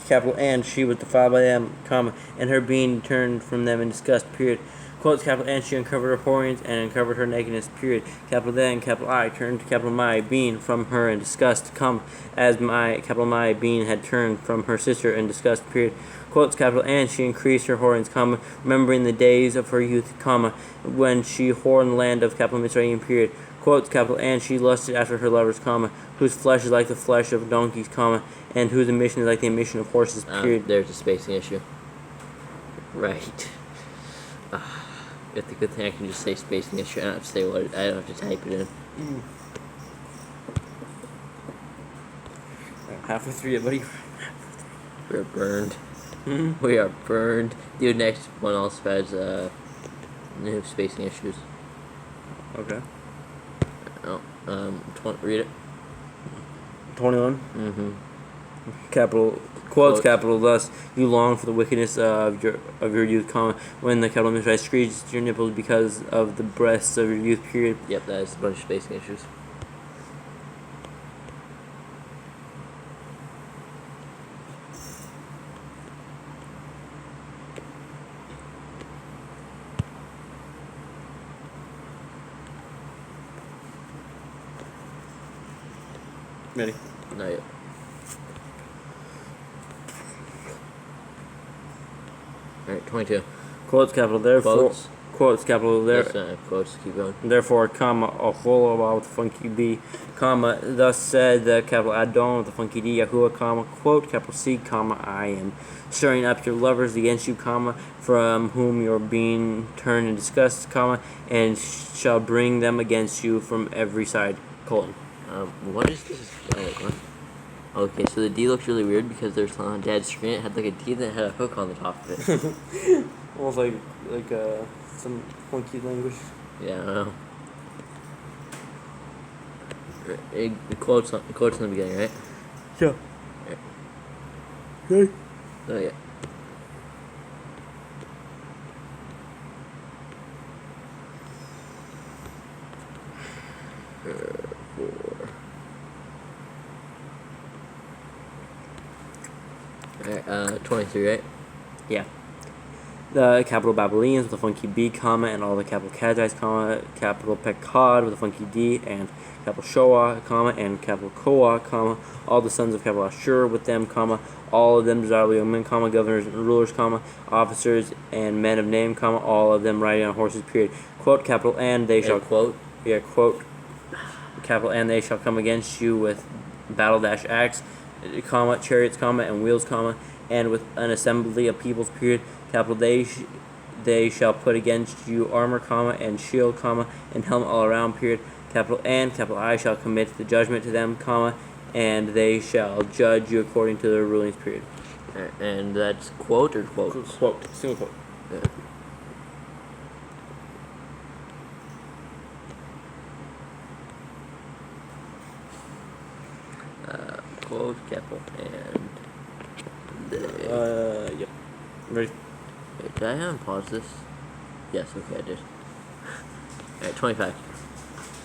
[SPEAKER 4] Capital, and she was defiled by them, comma, and her being turned from them in disgust, period. Quotes, capital, and she uncovered her whorings and uncovered her nakedness, period. Capital, then, capital I, turned to capital my being from her in disgust, comma, as my, capital my being had turned from her sister in disgust, period. Quotes, capital, and she increased her whorings, comma, remembering the days of her youth, comma, when she whored in the land of capital Mitzrayim, period. Quotes, capital, and she lusted after her lovers, comma, whose flesh is like the flesh of donkeys, comma, and whose emission is like the emission of horses, period.
[SPEAKER 2] There's a spacing issue. Right. It's a good thing I can just say spacing issue. I don't have to say what I don't have to type it in.
[SPEAKER 4] Halfway through it, buddy.
[SPEAKER 2] We're burned. We are burned. Dude, next one also has new spacing issues.
[SPEAKER 4] Okay.
[SPEAKER 2] Read it.
[SPEAKER 4] 21.
[SPEAKER 2] Mm-hmm.
[SPEAKER 4] Capital quotes, capital, thus you long for the wickedness of your youth, comma, when the capital Mitzrayim squeezed your nipples because of the breasts of your youth, period.
[SPEAKER 2] Yep, that is a bunch of spacing issues.
[SPEAKER 4] Ready?
[SPEAKER 2] Not yet. Alright, 22.
[SPEAKER 4] Quotes, capital, therefore. Quotes, capital, there.
[SPEAKER 2] Yes, quotes, keep going.
[SPEAKER 4] Therefore, comma, Aholah with the funky B, comma, thus said the capital Adon with the funky D, Yahuwah, comma, quote, capital C, comma, I am stirring up your lovers against you, comma, from whom you're being turned in disgust, comma, and shall bring them against you from every side, colon.
[SPEAKER 2] What is this? What? Okay, so the D looks really weird because there's on Dad's screen. It had like a D that had a hook on the top of it.
[SPEAKER 4] Almost like some funky language.
[SPEAKER 2] Yeah, I don't know. The quotes in the beginning, right?
[SPEAKER 4] Yeah.
[SPEAKER 2] Okay. Oh yeah. Alright, 23, right?
[SPEAKER 4] Yeah. The capital Babylonians with a funky B, comma, and all the capital Kazites, comma, capital Pekod with a funky D, and capital Shoah, comma, and capital Koah, comma, all the sons of capital Ashur with them, comma, all of them desirable young men, comma, governors and rulers, comma, officers and men of name, comma, all of them riding on horses, period. Quote, capital, and they shall
[SPEAKER 2] quote.
[SPEAKER 4] Yeah, quote, capital, and they shall come against you with battle dash axe, comma, chariots, comma, and wheels, comma, and with an assembly of peoples, period. Capital, they shall put against you armor, comma, and shield, comma, and helmet all around, period. Capital, and capital I shall commit the judgment to them, comma, and they shall judge you according to their rulings, period.
[SPEAKER 2] And that's quote or quotes?
[SPEAKER 4] Quote, single quote.
[SPEAKER 2] Yeah. Quote, capital, and
[SPEAKER 4] Yep. Ready?
[SPEAKER 2] wait, did I unpause this? Yes, okay, I did. Alright, 25.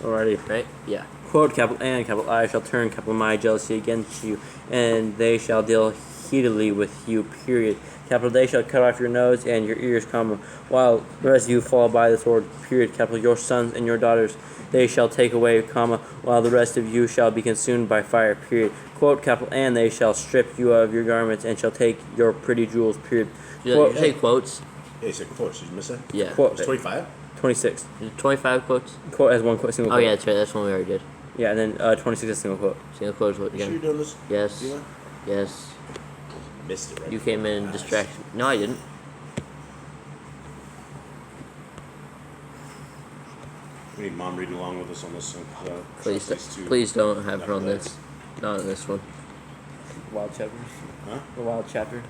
[SPEAKER 4] Alrighty.
[SPEAKER 2] Right? Yeah.
[SPEAKER 4] Quote, capital, and capital I shall turn capital my jealousy against you, and they shall deal repeatedly with you, period. Capital, they shall cut off your nose and your ears, comma, while the rest of you fall by the sword, period. Capital, your sons and your daughters they shall take away, comma, while the rest of you shall be consumed by fire, period. Quote, capital, and they shall strip you of your garments and shall take your pretty jewels, period.
[SPEAKER 2] You say quotes?
[SPEAKER 1] Yeah, you said quotes. Did you miss that?
[SPEAKER 2] Yeah.
[SPEAKER 4] Quote,
[SPEAKER 1] It's 25?
[SPEAKER 4] 26.
[SPEAKER 2] Is it 25 quotes?
[SPEAKER 4] Quote as one quote, single
[SPEAKER 2] Oh,
[SPEAKER 4] quote.
[SPEAKER 2] yeah, that's right. That's one we already did.
[SPEAKER 4] Yeah, and then 26 is single quote.
[SPEAKER 2] Single quote is what
[SPEAKER 1] You sure
[SPEAKER 2] again?
[SPEAKER 1] you're doing this?
[SPEAKER 2] Yes.
[SPEAKER 1] Eli?
[SPEAKER 2] Yes.
[SPEAKER 1] Missed it, right?
[SPEAKER 2] You came in and distracted. No, I didn't.
[SPEAKER 1] We need Mom reading along with us on this.
[SPEAKER 2] Please don't have her on this. Not on this one.
[SPEAKER 4] Wild chapter.
[SPEAKER 1] Huh?
[SPEAKER 4] The wild chapter.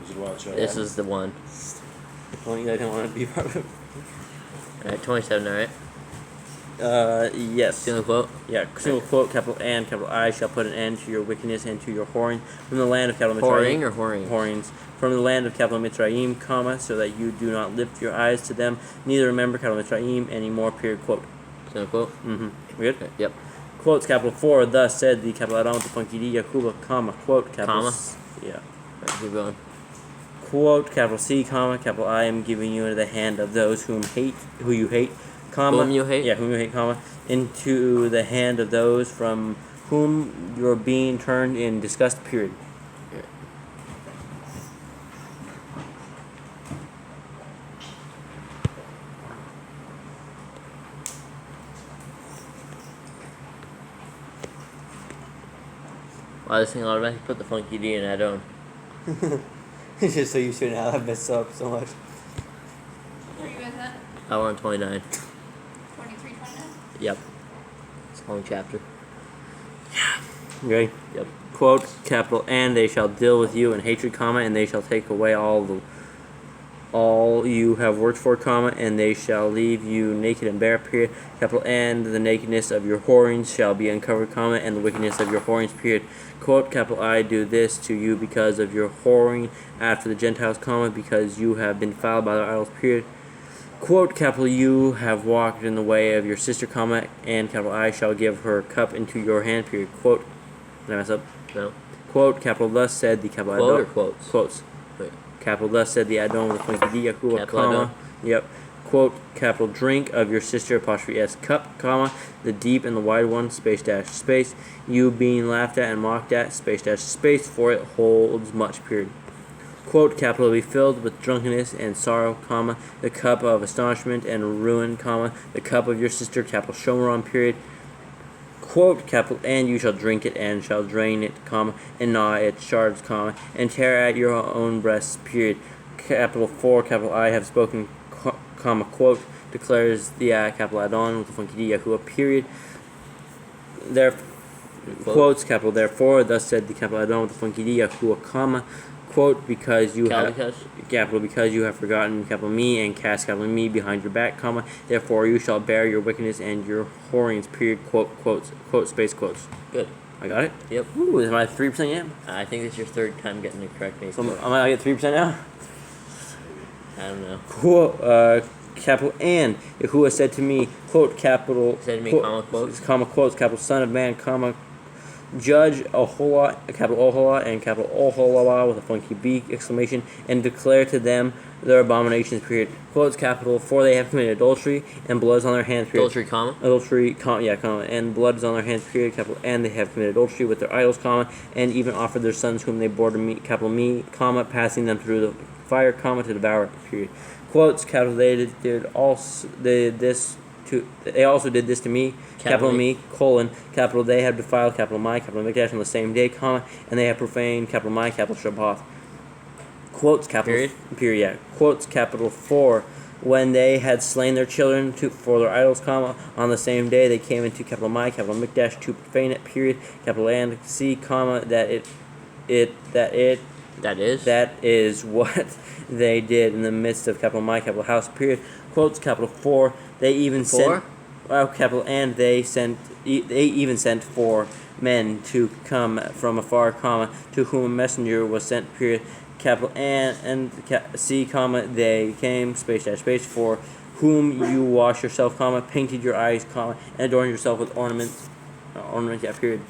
[SPEAKER 1] Is it a wild chapter?
[SPEAKER 2] This is the one.
[SPEAKER 4] The one you guys don't want to be part of.
[SPEAKER 2] Alright, 27, alright?
[SPEAKER 4] Yes.
[SPEAKER 2] Single quote?
[SPEAKER 4] Yeah, single quote, capital and capital I shall put an end to your wickedness and to your whoring from the land of capital
[SPEAKER 2] Whoring
[SPEAKER 4] Mitzrayim.
[SPEAKER 2] or whoring?
[SPEAKER 4] Whorings. From the land of capital Mitzrayim, comma, so that you do not lift your eyes to them, neither remember capital Mitzrayim anymore, period, quote.
[SPEAKER 2] Single quote?
[SPEAKER 4] Mm-hmm. We good?
[SPEAKER 2] Okay, yep.
[SPEAKER 4] Quotes, capital 4, thus said the capital Adon, the funky D, Yahuwah, comma, quote, capital
[SPEAKER 2] Comma?
[SPEAKER 4] Yeah.
[SPEAKER 2] Alright, keep going.
[SPEAKER 4] Quote, capital C, comma, capital I am giving you into the hand of those who you hate, comma.
[SPEAKER 2] Whom you hate?
[SPEAKER 4] Yeah, whom you hate, comma. Into the hand of those from whom you're being turned in disgust, period.
[SPEAKER 2] Why this thing automatically put the funky D in Adon?
[SPEAKER 4] It's just so you shouldn't have messed up so much.
[SPEAKER 3] Where are you guys at?
[SPEAKER 2] I want 29.
[SPEAKER 3] 23, 29?
[SPEAKER 2] Yep. It's a long chapter.
[SPEAKER 4] You ready?
[SPEAKER 2] Yep.
[SPEAKER 4] Quote, capital, and they shall deal with you in hatred, comma, and they shall take away all you have worked for, comma, and they shall leave you naked and bare, period. Capital, and the nakedness of your whorings shall be uncovered, comma, and the wickedness of your whorings, period. Quote, capital, I do this to you because of your whoring after the Gentiles, comma, because you have been defiled by their idols, period. Quote, capital, you have walked in the way of your sister, comma, and capital, I shall give her cup into your hand, period. Quote, did I mess up?
[SPEAKER 2] No.
[SPEAKER 4] Quote, capital, thus said the capital
[SPEAKER 2] Quote or
[SPEAKER 4] Adon.
[SPEAKER 2] quotes?
[SPEAKER 4] Quotes.
[SPEAKER 2] Wait.
[SPEAKER 4] Capital, thus said the Adon with the funky D, Yahuwah,
[SPEAKER 2] Capital
[SPEAKER 4] comma.
[SPEAKER 2] Adon?
[SPEAKER 4] Yep. Quote, capital, drink of your sister, apostrophe S, cup, comma, the deep and the wide one, space dash space, you being laughed at and mocked at, space dash space, for it holds much, period. Quote, capital, be filled with drunkenness and sorrow, comma, the cup of astonishment and ruin, comma, the cup of your sister, capital, Shomeron, period. Quote, capital, and you shall drink it and shall drain it, comma, and gnaw its shards, comma, and tear at your own breasts, period. Capital 4, capital I have spoken, comma, quote, declares the capital Adon with the funky D, Yahuwah, period. There, quotes, capital, therefore, thus said the capital Adon with the funky D, Yahuwah, comma, quote, because you have, capital, because you have forgotten, capital, me, and cast, capital, me behind your back, comma, therefore you shall bear your wickedness and your whorings, period, quote, quotes, quote, space, quotes.
[SPEAKER 2] Good.
[SPEAKER 4] I got it?
[SPEAKER 2] Yep.
[SPEAKER 4] Ooh, is my 3% yet?
[SPEAKER 2] I think it's your third time getting the correct name.
[SPEAKER 4] So am I get 3% now?
[SPEAKER 2] I don't know.
[SPEAKER 4] Quote, capital, and Yahuwah said to me, quote, capital,
[SPEAKER 2] Said to me,
[SPEAKER 4] quote,
[SPEAKER 2] comma, quotes?
[SPEAKER 4] comma, quotes, capital, son of man, comma, judge Oholah, capital Oholah, and capital Oholah with a funky B, exclamation, and declare to them their abominations, period. Quotes, capital, for they have committed adultery, and blood is on their hands, period.
[SPEAKER 2] Adultery, comma?
[SPEAKER 4] Adultery, comma, yeah, comma, and blood is on their hands, period, capital, and they have committed adultery with their idols, comma, and even offered their sons whom they bore to me, capital, me, comma, passing them through the fire, comma, to devour, period. Quotes, capital, they also did this to me, capital me, colon, capital, they have defiled, capital my, capital Mikdash on the same day, comma, and they have profaned, capital my, capital Shabbat. Quotes, capital, period, yeah. Quotes, capital 4, when they had slain their children for their idols, comma, on the same day they came into, capital my, capital Mikdash to profane it, period, capital and C, comma, that is what they did in the midst of, capital my, capital house, period. Quotes, capital 4, they even sent, capital, and they even sent 4 men to come from afar, comma, to whom a messenger was sent, period. Capital and C, comma, they came, space dash space, for whom you wash yourself, comma, painted your eyes, comma, and adorned yourself with ornaments, yeah, period.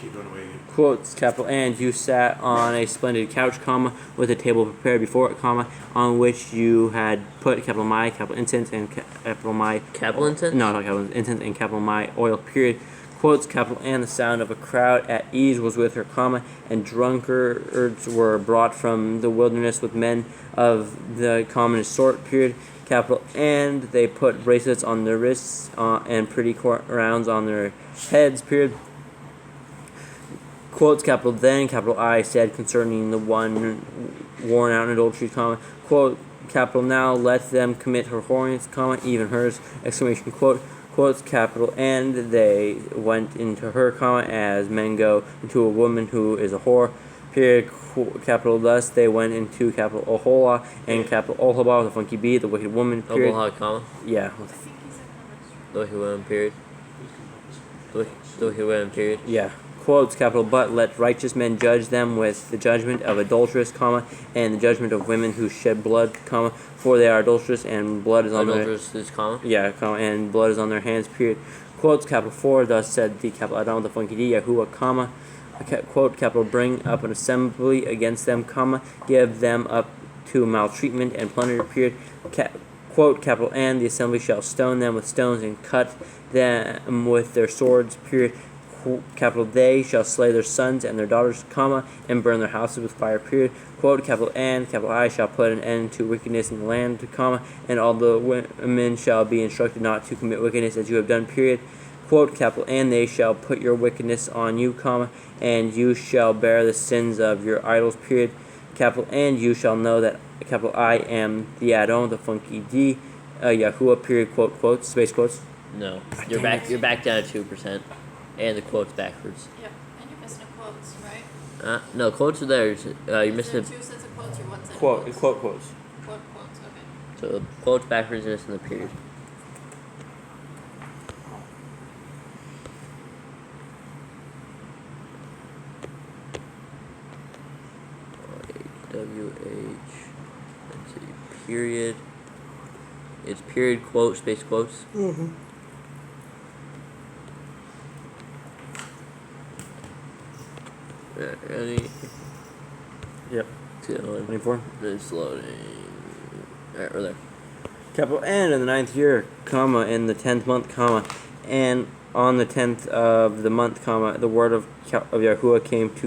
[SPEAKER 1] Keep going away.
[SPEAKER 4] Quotes, capital, and you sat on a splendid couch, comma, with a table prepared before it, comma, on which you had put capital my, capital incense, and capital my.
[SPEAKER 2] Capital incense?
[SPEAKER 4] No, not capital incense, and capital my oil, period. Quotes, capital, and the sound of a crowd at ease was with her, comma, and drunkards were brought from the wilderness with men of the commonest sort, period. Capital, and they put bracelets on their wrists and pretty crowns on their heads, period. Quotes, capital, then, capital I said concerning the one worn out in adultery, comma, quote, capital, now let them commit her whoredoms, comma, even hers, exclamation, quote, quotes, capital, and they went into her, comma, as men go into a woman who is a whore, period, capital, thus they went into capital Ohola and capital Oholaba with a funky B, the wicked woman, period.
[SPEAKER 2] Ohola, comma.
[SPEAKER 4] Yeah.
[SPEAKER 2] The wicked woman, period. The wicked woman, period.
[SPEAKER 4] Yeah. Quotes, capital, but let righteous men judge them with the judgment of adulteress, comma, and the judgment of women who shed blood, comma, for they are adulteress, and blood is on their...
[SPEAKER 2] Adulteress is comma?
[SPEAKER 4] Yeah, comma, and blood is on their hands, period. Quotes, capital, for, thus said the capital Adam, the funky D, Yahuwah, comma, quote, capital, bring up an assembly against them, comma, give them up to maltreatment and plunder, period. Quote, capital, and the assembly shall stone them with stones and cut them with their swords, period. Capital, they shall slay their sons and their daughters, comma, and burn their houses with fire, period. Quote, capital, and capital I shall put an end to wickedness in the land, comma, and all the women shall be instructed not to commit wickedness as you have done, period. Quote, capital, and they shall put your wickedness on you, comma, and you shall bear the sins of your idols, period. Capital, and you shall know that capital I am the Adon, the funky D, Yahuwah, period, quote, quotes, space quotes.
[SPEAKER 2] No. You're back down to 2%. And the quotes backwards.
[SPEAKER 3] Yep, and you're missing a quotes, right?
[SPEAKER 2] No, quotes are there. You're missing
[SPEAKER 3] Two sets of quotes or one set of
[SPEAKER 4] Quote
[SPEAKER 3] quotes?
[SPEAKER 4] quotes.
[SPEAKER 3] Quotes, okay.
[SPEAKER 2] So the quotes backwards and missing the period. YHWH. Let's see. Period. It's period, quote, space quotes.
[SPEAKER 4] Mm-hmm.
[SPEAKER 2] Ready?
[SPEAKER 4] Yep. 24.
[SPEAKER 2] It's loading. Alright, we're there.
[SPEAKER 4] Capital N in the 9th year, comma, in the 10th month, comma, and on the 10th of the month, comma, the word of Yahuwah came to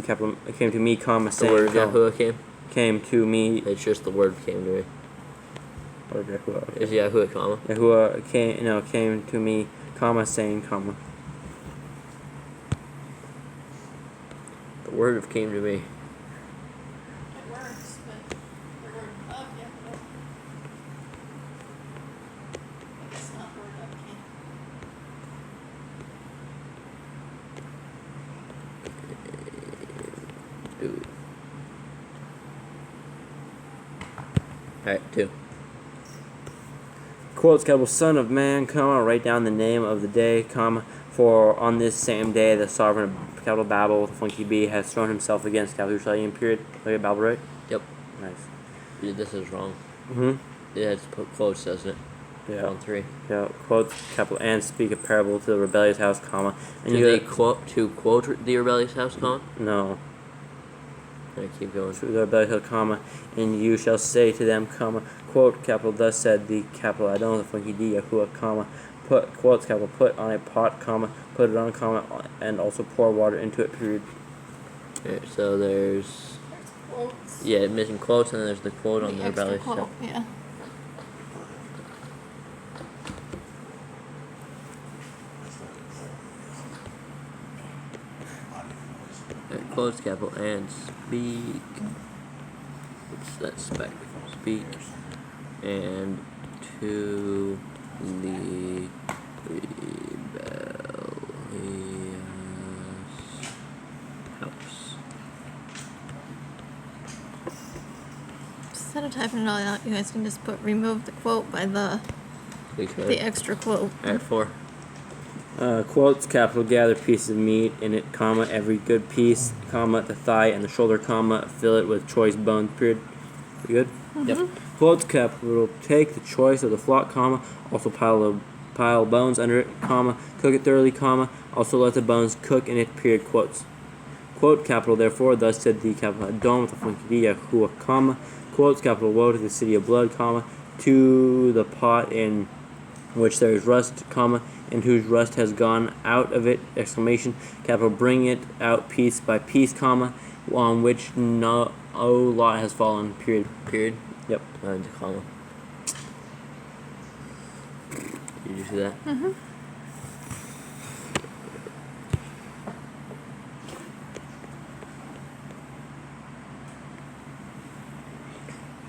[SPEAKER 4] me, comma,
[SPEAKER 2] The
[SPEAKER 4] saying,
[SPEAKER 2] word of Yahuwah
[SPEAKER 4] came to me.
[SPEAKER 2] It's just the word came to me.
[SPEAKER 4] Word of Yahuwah. Okay.
[SPEAKER 2] It's Yahuwah, comma.
[SPEAKER 4] Yahuwah came to me, comma, saying, comma.
[SPEAKER 2] The word of came to me.
[SPEAKER 3] It works, but the word of, yeah. I guess not word of can.
[SPEAKER 2] Ooh. Alright, 2.
[SPEAKER 4] Quotes, capital, Son of Man, comma, write down the name of the day, comma, for on this same day the sovereign of capital Babel with a funky B has thrown himself against capital Jerusalem, period. Look at Babel, right?
[SPEAKER 2] Yep.
[SPEAKER 4] Nice.
[SPEAKER 2] Yeah, this is wrong.
[SPEAKER 4] Mm-hmm.
[SPEAKER 2] It has to put quotes, doesn't it?
[SPEAKER 4] Yeah.
[SPEAKER 2] On 3.
[SPEAKER 4] Yeah. Quotes, capital, and speak a parable to the rebellious house, comma. And
[SPEAKER 2] Did they quote the rebellious house, comma?
[SPEAKER 4] No.
[SPEAKER 2] Alright, keep going.
[SPEAKER 4] To the rebellious house, comma, and you shall say to them, comma, quote, capital, thus said the capital Adon, the funky D, Yahuwah, comma, put, quotes, capital, put on a pot, comma, put it on, comma, and also pour water into it, period.
[SPEAKER 2] Alright, so there's...
[SPEAKER 3] There's quotes.
[SPEAKER 2] Yeah, missing quotes, and then there's the quote on the
[SPEAKER 3] extra
[SPEAKER 2] rebellious
[SPEAKER 3] quote,
[SPEAKER 2] house.
[SPEAKER 3] yeah.
[SPEAKER 2] Alright, quotes, capital, and speak. What's that spec? Speak. And to the rebellious house.
[SPEAKER 3] Instead of typing it all out, you guys can just put remove the quote by the
[SPEAKER 2] Okay.
[SPEAKER 3] the extra quote.
[SPEAKER 2] Alright, 4.
[SPEAKER 4] Quotes, capital, gather pieces of meat in it, comma, every good piece, comma, the thigh and the shoulder, comma, fill it with choice bones, period. You good?
[SPEAKER 2] Yep.
[SPEAKER 4] Quotes, capital, take the choice of the flock, comma, also pile bones under it, comma, cook it thoroughly, comma, also let the bones cook in it, period, quotes. Quote, capital, therefore, thus said the capital Adon, the YHWH, comma, quotes, capital, woe to the city of blood, comma, to the pot in which there is rust, comma, and whose rust has gone out of it, exclamation, capital, bring it out piece by piece, comma, on which no lot has fallen, period.
[SPEAKER 2] Period.
[SPEAKER 4] Yep.
[SPEAKER 2] And comma. Did you see that?
[SPEAKER 3] Mm-hmm.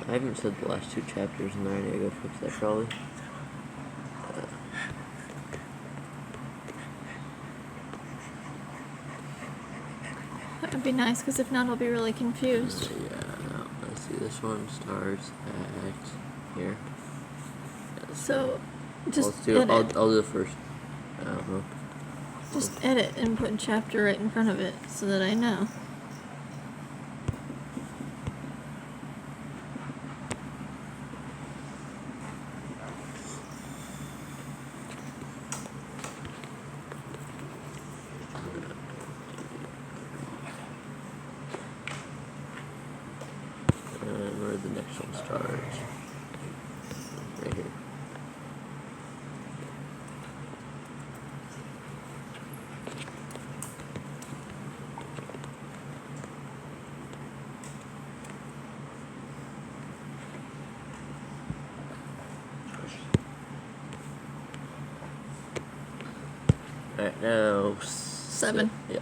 [SPEAKER 2] I haven't said the last 2 chapters, and I need to go fix that probably.
[SPEAKER 3] That would be nice, because if not, I'll be really confused.
[SPEAKER 2] Yeah, let's see, this one starts at here.
[SPEAKER 3] So, just
[SPEAKER 2] Let's do it.
[SPEAKER 3] edit.
[SPEAKER 2] I'll do it first. I don't know.
[SPEAKER 3] Just edit and put chapter right in front of it, so that I know.
[SPEAKER 2] And where the next one starts. Right here. Alright, now
[SPEAKER 3] 7.
[SPEAKER 2] Yeah.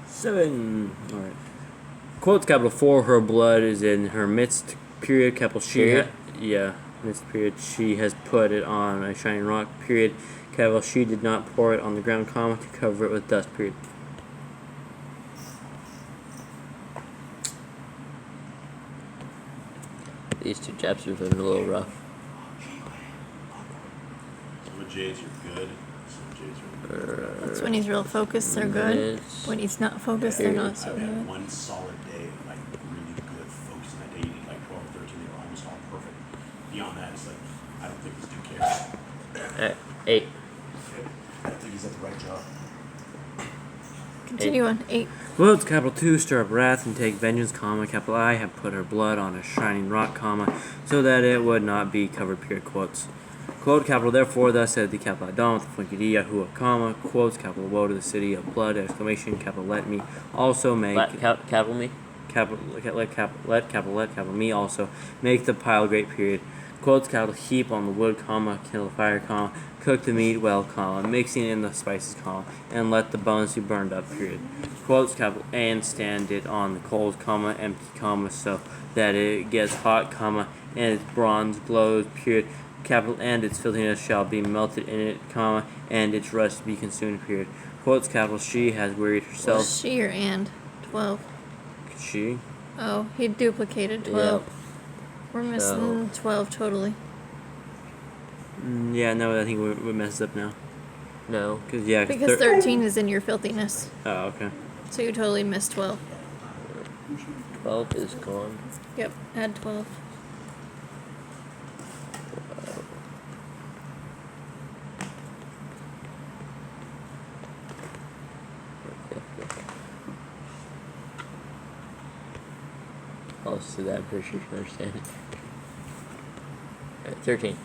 [SPEAKER 4] 7. Alright. Quotes, capital, for her blood is in her midst, period, capital, she.
[SPEAKER 2] Period?
[SPEAKER 4] Yeah, midst, period. She has put it on a shining rock, period, capital, she did not pour it on the ground, comma, to cover it with dust, period.
[SPEAKER 2] These 2 chapters have been a little rough.
[SPEAKER 1] Some of J's are good. Some J's are good.
[SPEAKER 3] That's when he's real focused, they're good.
[SPEAKER 2] Minutes.
[SPEAKER 3] When he's not focused, they're not so
[SPEAKER 1] I've had
[SPEAKER 3] good.
[SPEAKER 1] one solid day of like really good focus, and that day you need like 12 or 13. They were almost all perfect. Beyond that, it's like I don't think this dude cares.
[SPEAKER 2] Alright, 8.
[SPEAKER 1] I think he's at the right job.
[SPEAKER 3] Continue on. 8.
[SPEAKER 4] Quotes, capital, 2, stir up wrath and take vengeance, comma, capital, I have put her blood on a shining rock, comma, so that it would not be covered, period, quotes. Quote, capital, therefore, thus said the capital Adon, the YHWH, comma, quotes, capital, woe to the city of blood, exclamation, capital, let me also make,
[SPEAKER 2] Capital me?
[SPEAKER 4] capital me also make the pile great, period. Quotes, capital, heap on the wood, comma, kindle the fire, comma, cook the meat well, comma, mixing in the spices, comma, and let the bones be burned up, period. Quotes, capital, and stand it on the coals, comma, empty, comma, so that it gets hot, comma, and its bronze glows, period. Capital, and its filthiness shall be melted in it, comma, and its rust be consumed, period. Quotes, capital, she has wearied herself.
[SPEAKER 3] She or and. 12.
[SPEAKER 4] She?
[SPEAKER 3] Oh, he duplicated 12.
[SPEAKER 2] Yeah.
[SPEAKER 3] We're missing 12 totally.
[SPEAKER 4] Yeah, no, I think we messed up now.
[SPEAKER 2] No.
[SPEAKER 4] Because
[SPEAKER 3] 13 is in your filthiness.
[SPEAKER 4] Oh, okay.
[SPEAKER 3] So you totally missed 12.
[SPEAKER 2] 12 is gone.
[SPEAKER 3] Yep, add 12.
[SPEAKER 2] I'll see that. I'm pretty sure you can understand it. Alright, 13.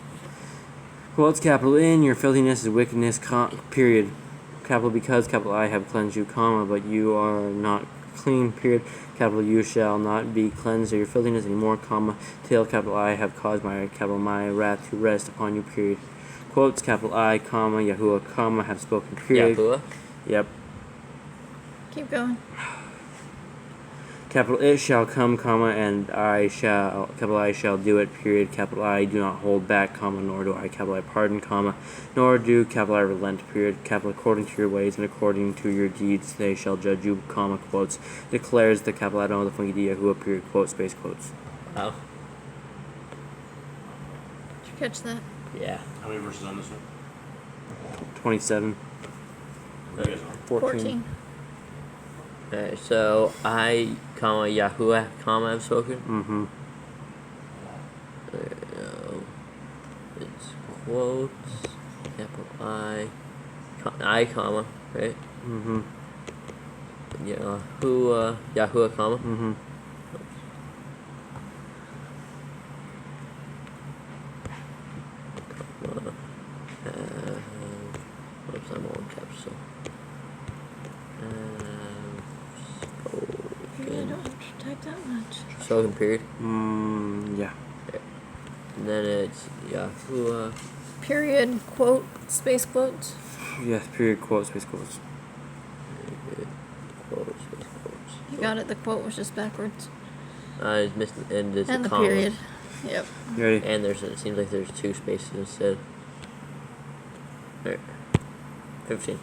[SPEAKER 4] Quotes, capital, in your filthiness is wickedness, period. Capital, because, capital, I have cleansed you, comma, but you are not clean, period. Capital, you shall not be cleansed of your filthiness anymore, comma, till, capital, I have caused my wrath to rest upon you, period. Quotes, capital, I, comma, YHWH, comma, have spoken, period.
[SPEAKER 2] Yahuwah?
[SPEAKER 4] Yep.
[SPEAKER 3] Keep going.
[SPEAKER 4] Capital, it shall come, comma, and I shall, capital, I shall do it, period. Capital, I do not hold back, comma, nor do I, capital, I pardon, comma, nor do, capital, I relent, period. Capital, according to your ways and according to your deeds, they shall judge you, comma, quotes, declares the capital, I don't know the YHWH, period, quote, space, quotes.
[SPEAKER 2] Wow.
[SPEAKER 3] Did you catch that?
[SPEAKER 2] Yeah.
[SPEAKER 1] How many verses on this one?
[SPEAKER 4] 27.
[SPEAKER 1] What are you guys on?
[SPEAKER 3] 14.
[SPEAKER 2] Alright, so I, comma, YHWH, comma, have spoken.
[SPEAKER 4] Mm-hmm.
[SPEAKER 2] There we go. It's quotes, capital I, comma, right?
[SPEAKER 4] Mm-hmm.
[SPEAKER 2] Yahuwah, comma.
[SPEAKER 4] Mm-hmm.
[SPEAKER 2] Oops, I'm all in caps, so.
[SPEAKER 3] Maybe I don't have to type that much.
[SPEAKER 2] Spoken period.
[SPEAKER 4] Yeah.
[SPEAKER 2] And then it's Yahuwah.
[SPEAKER 3] Period, quote, space quotes.
[SPEAKER 4] Yes, period, quote, space quotes.
[SPEAKER 2] Period, quote, space quotes.
[SPEAKER 3] You got it, the quote was just backwards.
[SPEAKER 2] It's missed, and there's
[SPEAKER 3] And
[SPEAKER 2] a
[SPEAKER 3] the
[SPEAKER 2] comma.
[SPEAKER 3] period. Yep.
[SPEAKER 4] You ready?
[SPEAKER 2] And it seems like there's 2 spaces instead. Alright. 15.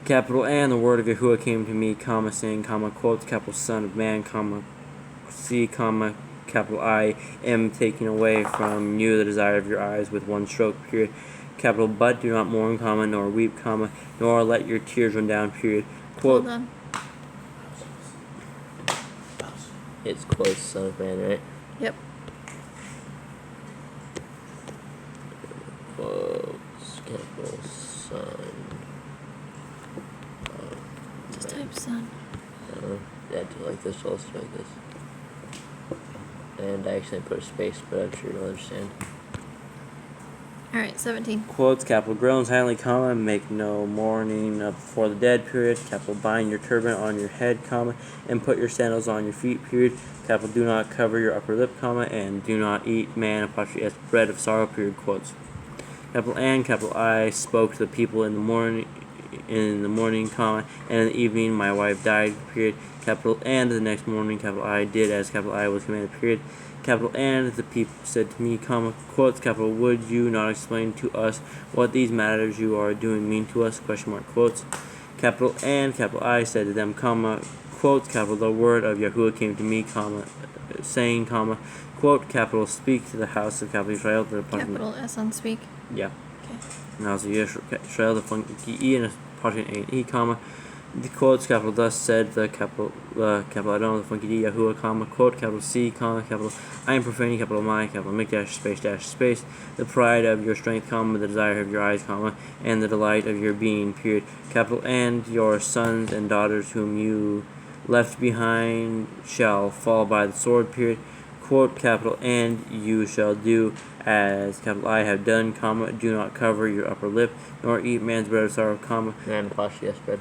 [SPEAKER 4] Capital and the word of Yahuwah came to me, comma, saying, comma, quotes, capital Son of Man, comma, C, comma, capital I am taking away from you the desire of your eyes with one stroke, period. Capital but do not mourn, comma, nor weep, comma, nor let your tears run down, period. Quote.
[SPEAKER 3] Hold on.
[SPEAKER 2] It's quotes, Son of Man, right?
[SPEAKER 3] Yep.
[SPEAKER 2] Quotes, capital Son.
[SPEAKER 3] Just type son.
[SPEAKER 2] Yeah, do like this, also like this. And I accidentally put a space, but I'm sure you'll understand.
[SPEAKER 3] Alright, 17.
[SPEAKER 4] Quotes, capital groan silently, comma, make no mourning before the dead, period. Capital bind your turban on your head, comma, and put your sandals on your feet, period. Capital do not cover your upper lip, comma, and do not eat man apostrophe s bread of sorrow, period. Quotes. Capital and capital I spoke to the people in the morning, comma, and in the evening my wife died, period. Capital and the next morning, capital I did as capital I was commanded, period. Capital and the people said to me, comma, quotes, capital, would you not explain to us what these matters you are doing mean to us, question mark, quotes. Capital and capital I said to them, comma, quotes, capital, the word of Yahuwah came to me, comma, saying, comma, quote, capital, speak to the house of capital Israel.
[SPEAKER 3] Capital S on speak.
[SPEAKER 4] Yeah.
[SPEAKER 3] Okay.
[SPEAKER 4] And also Israel, the funky E and a apostrophe E, comma, the quotes, capital, thus said the capital Adon, the funky D, Yahuwah, comma, quote, capital C, comma, capital, I am profaning, capital my, capital Mikdash, space, the pride of your strength, comma, the desire of your eyes, comma, and the delight of your being, period. Capital, and your sons and daughters whom you left behind shall fall by the sword, period. Quote, capital, and you shall do as capital I have done, comma, do not cover your upper lip, nor eat man's bread of sorrow, comma.
[SPEAKER 2] And apostrophe S bread.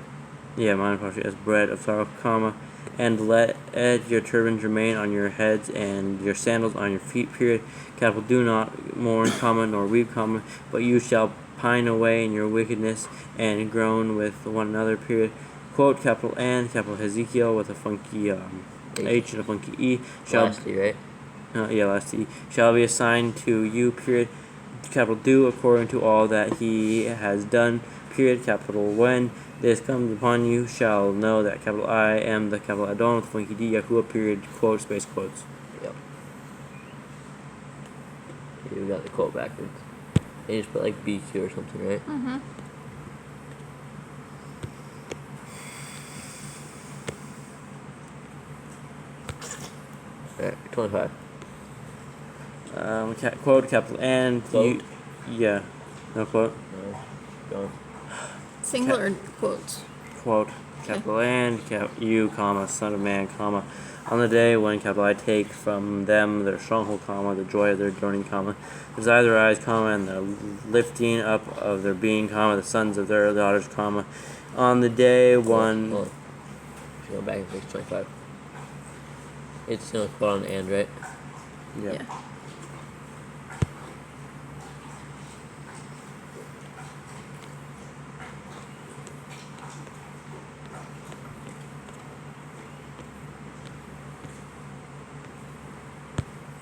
[SPEAKER 4] Yeah, mine apostrophe as bread of sorrow, comma, and let your turbans remain on your heads and your sandals on your feet, period. Capital, do not mourn, comma, nor weep, comma, but you shall pine away in your wickedness and groan with one another, period. Quote, capital and capital YEHEZQÊL with a funky H and a funky E shall
[SPEAKER 2] Lastly, right?
[SPEAKER 4] last E shall be assigned to you, period. Capital do according to all that he has done, period. Capital when this comes upon you shall know that capital I am the capital Adon with funky D, Yahuwah, period, quote, space quotes.
[SPEAKER 2] Yep. You got the quote backwards. And you just put like BQ or something, right?
[SPEAKER 3] Mm-hmm.
[SPEAKER 2] Alright, 25.
[SPEAKER 4] Quote, capital and
[SPEAKER 2] Quote?
[SPEAKER 4] yeah, no quote.
[SPEAKER 2] No. Go on.
[SPEAKER 3] Singular quotes.
[SPEAKER 4] Quote, capital and you, comma, Son of Man, comma, on the day when capital I take from them their stronghold, comma, the joy of their journey, comma, the desire of their eyes, comma, and the lifting up of their being, comma, the sons of their daughters, comma, on the day when.
[SPEAKER 2] Hold on. Go back and fix 25. It's still a quote on the and, right?
[SPEAKER 4] Yeah.
[SPEAKER 3] Yeah.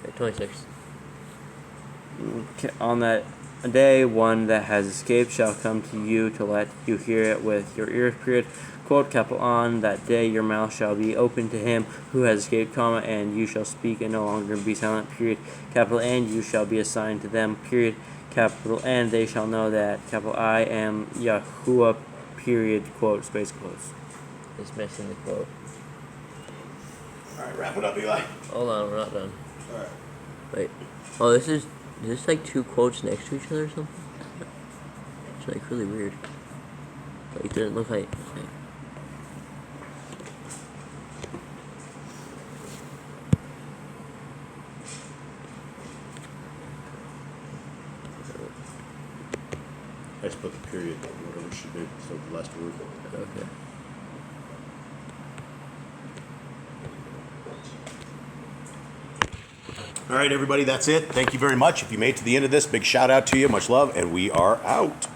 [SPEAKER 2] Okay, 26.
[SPEAKER 4] On that day, one that has escaped shall come to you to let you hear it with your ears, period. Quote, capital, on that day your mouth shall be open to him who has escaped, comma, and you shall speak and no longer be silent, period. Capital, and you shall be assigned to them, period. Capital, and they shall know that, capital, I am Yahuwah, period, quote, space quotes.
[SPEAKER 2] It's missing the quote.
[SPEAKER 1] Alright, wrap it up, Eli.
[SPEAKER 2] Hold on, we're not done.
[SPEAKER 1] Alright.
[SPEAKER 2] Wait. Oh, is this like 2 quotes next to each other or something? It's like really weird. Like, it doesn't look like.
[SPEAKER 1] I just put the period, whatever it should be, so the last word.
[SPEAKER 2] Okay.
[SPEAKER 1] All right, everybody, that's it. Thank you very much. If you made it to the end of this, big shout out to you. Much love, and we are out.